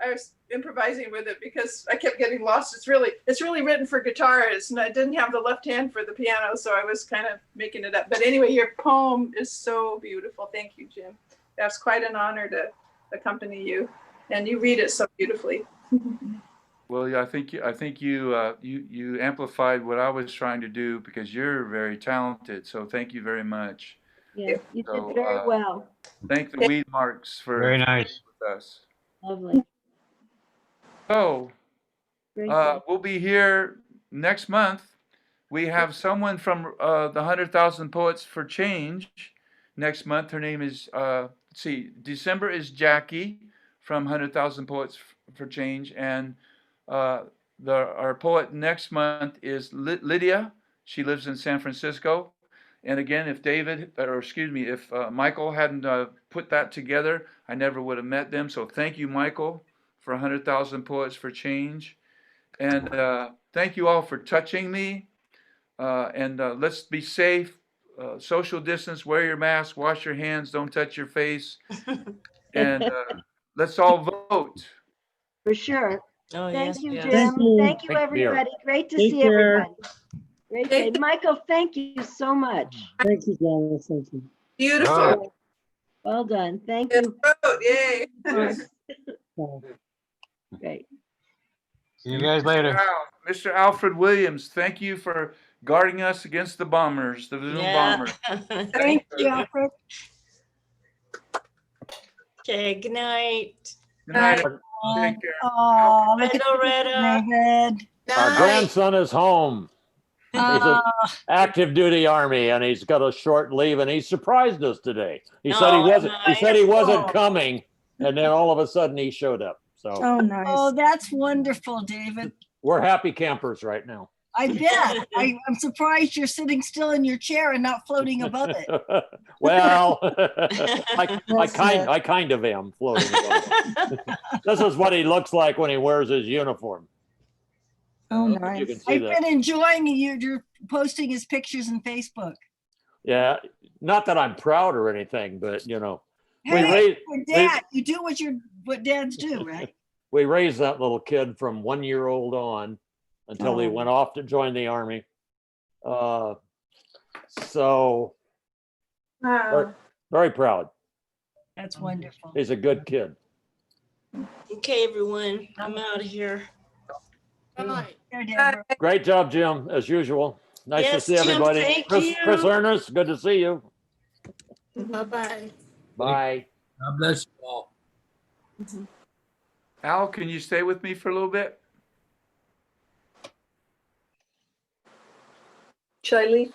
I was improvising with it because I kept getting lost. It's really written for guitar. It didn't have the left hand for the piano, so I was kind of making it up. But anyway, your poem is so beautiful. Thank you, Jim. That's quite an honor to accompany you, and you read it so beautifully.
Well, yeah, I think you amplified what I was trying to do because you're very talented. So thank you very much.
Yeah, you did very well.
Thank the Weedmarks for
Very nice.
with us.
Lovely.
So
Great job.
we'll be here next month. We have someone from the 100,000 Poets for Change next month. Her name is let's see, December is Jackie from 100,000 Poets for Change, and our poet next month is Lydia. She lives in San Francisco. And again, if Michael hadn't put that together, I never would have met them. So thank you, Michael, for 100,000 Poets for Change. And thank you all for touching me. And let's be safe, social distance, wear your mask, wash your hands, don't touch your face. And let's all vote.
For sure.
Oh,
Thank
yes,
you,
yes.
Jim.
Thank you.
Thank you,
Thank you.
everybody. Great to
Take
see
care.
everybody. Great day. Michael, thank you so much.
Thank you, Janice. Thank you.
Beautiful.
Well done. Thank
Yes,
you.
vote. Yay.
Bye.
Great.
See you guys later.
Mr. Alfred Williams, thank you for guarding us against the bombers, the Zoom
Yeah.
bombers.
Thank you, Alfred.
Okay, good night.
Good night.
Night.
Take care.
Oh, look at
Loretta.
David.
Our grandson is home. He's
Uh,
an active duty Army, and he's got a short leave, and he surprised us today. He said he
Oh,
wasn't. He said he wasn't
Oh.
coming, and then all of a sudden he showed up. So
Oh, nice.
oh, that's wonderful, David.
we're happy campers right now.
I bet. I'm surprised you're sitting still in your chair and not floating above it.
Well,
Well said.
I kind of am floating above it. This is what he looks like when he wears his uniform.
Oh,
You
nice.
can see
I've
that.
been enjoying you're posting his pictures in Facebook.
Yeah, not that I'm proud or anything, but you know,
Hey,
we
Dad, you do what dads do, right?
we raised that little kid from 1 year old on until he
Oh.
went off to join the Army. So
Wow.
very proud.
That's wonderful.
He's a good kid.
Okay, everyone, I'm out of here.
There, Deborah.
Great job, Jim, as usual. Nice to
Yes,
see
Jim,
everybody.
thank
Chris
you.
Ernest, good to see you.
Bye-bye.
Bye.
God bless you all.
Al, can you stay with me for a little bit?
Should I leave?